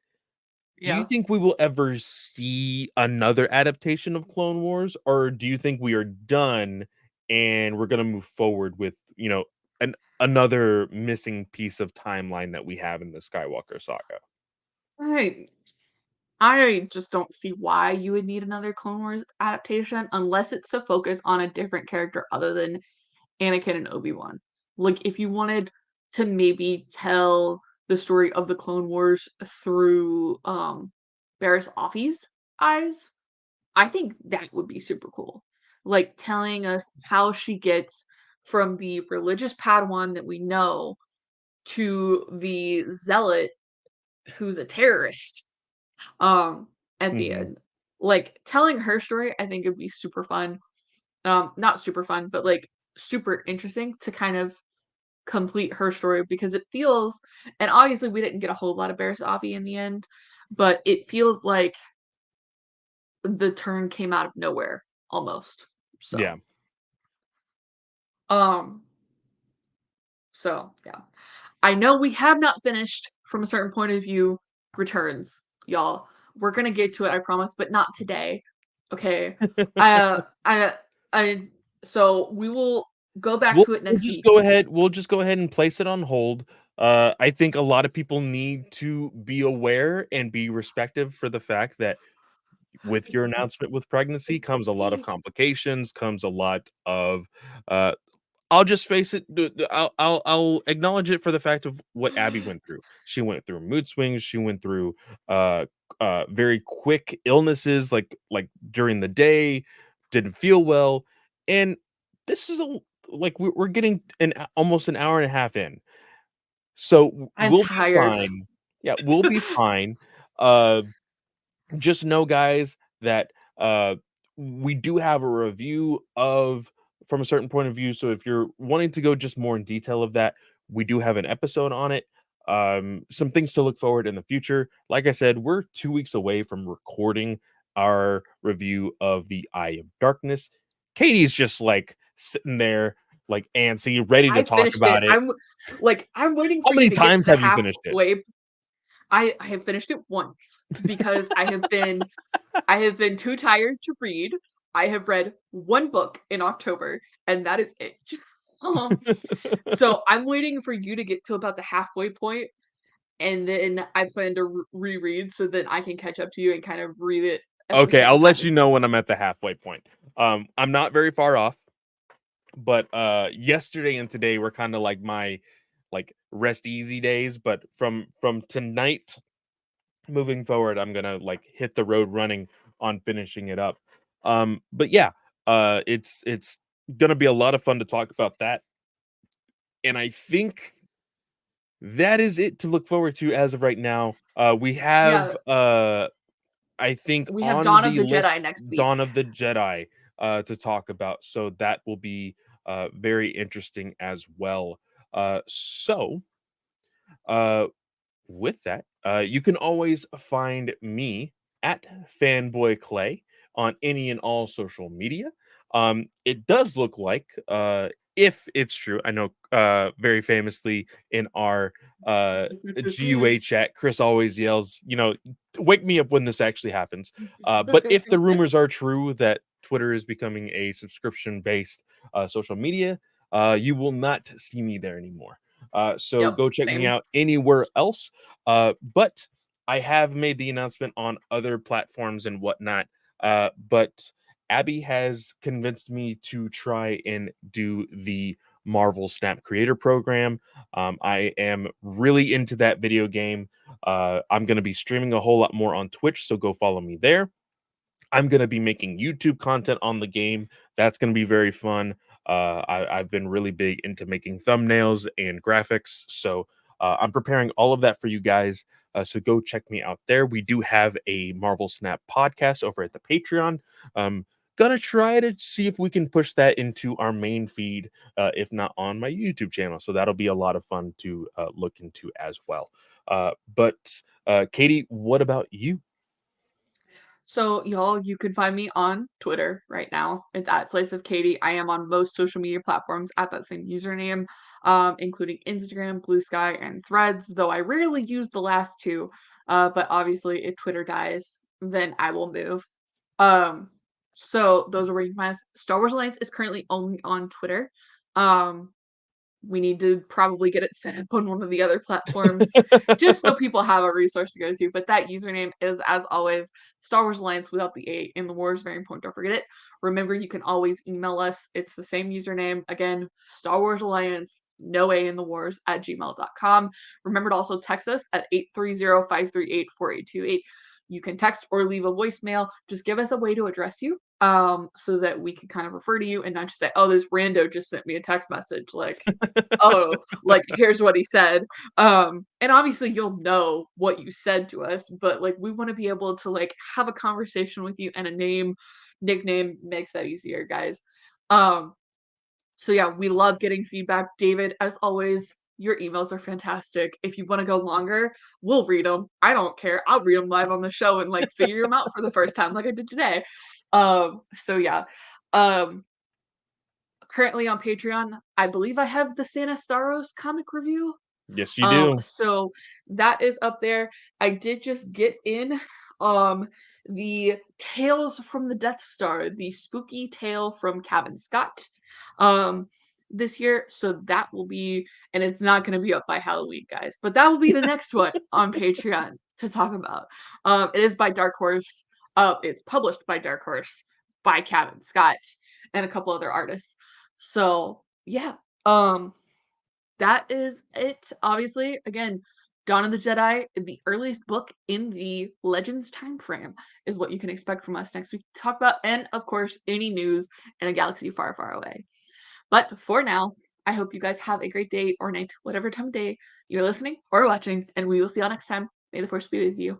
Speaker 2: Do you
Speaker 3: Yeah.
Speaker 2: think we will ever see another adaptation of Clone Wars, or do you think we are done and we're gonna move forward with, another missing piece of timeline that we have in the Skywalker saga?
Speaker 3: I I just don't see why you would need another Clone Wars adaptation unless it's to focus on a different character other than Anakin and Obi-Wan. Like, if you wanted to maybe tell the story of the Clone Wars through, Barriss Offee's eyes, I think that would be super cool. Like, telling us how she gets from the religious Padawan that we know to the zealot who's a terrorist, um, at the
Speaker 2: Mhm.
Speaker 3: end. Like, telling her story, I think would be super fun. Not super fun, but, like, super interesting to kind of complete her story because it feels, and obviously we didn't get a whole lot of Barriss Offee in the end, but it feels like the turn came out of nowhere almost.
Speaker 2: Yeah.
Speaker 3: So, um, yeah. I know we have not finished from a certain point of view returns, y'all. We're gonna get to it, I promise, but not today. Okay. I I so we will go back
Speaker 2: We'll
Speaker 3: to it
Speaker 2: we'll
Speaker 3: next
Speaker 2: just
Speaker 3: week.
Speaker 2: go ahead we'll just go ahead and place it on hold. I think a lot of people need to be aware and be respective for the fact that with your announcement with pregnancy comes a lot of complications, comes a lot of uh I'll just face it. I'll acknowledge it for the fact of what Abby went through. She went through mood swings. She went through uh very quick illnesses, like during the day, didn't feel well, and this is like we're getting almost an hour and a half in, so
Speaker 3: I'm
Speaker 2: we'll be
Speaker 3: tired.
Speaker 2: fine. Yeah, we'll be fine. Uh, just know, guys, that we do have a review of from a certain point of view. So if you're wanting to go just more in detail of that, we do have an episode on it. Some things to look forward in the future. Like I said, we're 2 weeks away from recording our review of the Eye of Darkness. Katie's just like sitting there, like antsy, ready to
Speaker 3: I
Speaker 2: talk
Speaker 3: finished it.
Speaker 2: about it.
Speaker 3: I'm waiting
Speaker 2: How
Speaker 3: for you
Speaker 2: many
Speaker 3: to get to
Speaker 2: times
Speaker 3: the
Speaker 2: have you finished it?
Speaker 3: halfway. I have finished it once because I have been too tired to read. I have read one book in October, and that is it. Um, so I'm waiting for you to get to about the halfway point, and then I plan to reread so that I can catch up to you and kind of read it at the
Speaker 2: Okay,
Speaker 3: same
Speaker 2: I'll
Speaker 3: time
Speaker 2: let
Speaker 3: as
Speaker 2: you know
Speaker 3: you.
Speaker 2: when I'm at the halfway point. I'm not very far off, but yesterday and today were kind of like my like rest easy days, but from tonight moving forward, I'm gonna like hit the road running on finishing it up. But yeah, it's gonna be a lot of fun to talk about that. And I think that is it to look forward to as of right now. We
Speaker 3: Yeah,
Speaker 2: have I think
Speaker 3: we have
Speaker 2: on
Speaker 3: Dawn of
Speaker 2: the
Speaker 3: the Jedi
Speaker 2: list
Speaker 3: next week.
Speaker 2: Dawn of the Jedi to talk about. So that will be very interesting as well. So uh with that, you can always find me at Fanboy Clay on any and all social media. It does look like, if it's true, I know very famously in our GUA chat, Chris always yells, wake me up when this actually happens. But if the rumors are true that Twitter is becoming a subscription based social media, you will not see me there anymore. So
Speaker 3: Yep,
Speaker 2: go check me
Speaker 3: same.
Speaker 2: out anywhere else. But I have made the announcement on other platforms and whatnot. But Abby has convinced me to try and do the Marvel Snap Creator Program. I am really into that video game. I'm going to be streaming a whole lot more on Twitch, so go follow me there. I'm going to be making YouTube content on the game. That's going to be very fun. I've been really big into making thumbnails and graphics. So I'm preparing all of that for you guys. So go check me out there. We do have a Marvel Snap podcast over at the Patreon. Gonna try to see if we can push that into our main feed, if not on my YouTube channel. So that'll be a lot of fun to look into as well. But Katie, what about you?
Speaker 3: So, y'all, you can find me on Twitter right now. It's at Slice of Katie. I am on most social media platforms at that same username, including Instagram, Blue Sky, and Threads, though I rarely use the last two. But obviously, if Twitter dies, then I will move. Um, so those are where you can find us. Star Wars Alliance is currently only on Twitter. Um, we need to probably get it set up on one of the other platforms just so people have a resource to go to. But that username is, as always, Star Wars Alliance without the A in the war is very important. Don't forget it. Remember, you can always email us. It's the same username. Again, Star Wars Alliance, no A in the wars at gmail.com. Remember to also text us at 830-538-4828. You can text or leave a voicemail. Just give us a way to address you so that we can kind of refer to you and not just say, oh, this rando just sent me a text message. Like, oh, like here's what he said. And obviously you'll know what you said to us, but like we want to be able to like have a conversation with you, and a nickname makes that easier, guys. Um, so yeah, we love getting feedback. David, as always, your emails are fantastic. If you want to go longer, we'll read them. I don't care. I'll read them live on the show and like figure them out for the first time, like I did today. So yeah. Um, Currently on Patreon, I believe I have the Santa Staros comic review.
Speaker 2: Yes, you do.
Speaker 3: So that is up there. I did just get in the Tales from the Death Star, the spooky tale from Kevin Scott this year. So that will be, and it's not going to be up by Halloween, guys, but that will be the next one on Patreon to talk about. It is by Dark Horse. It's published by Dark Horse by Kevin Scott and a couple other artists. So yeah, that is it. Obviously, again, Dawn of the Jedi, the earliest book in the Legends time frame, is what you can expect from us next week to talk about, and of course, any news in a galaxy far, far away. But for now, I hope you guys have a great day or night, whatever time of day you're listening or watching, and we will see you all next time. May the force be with you.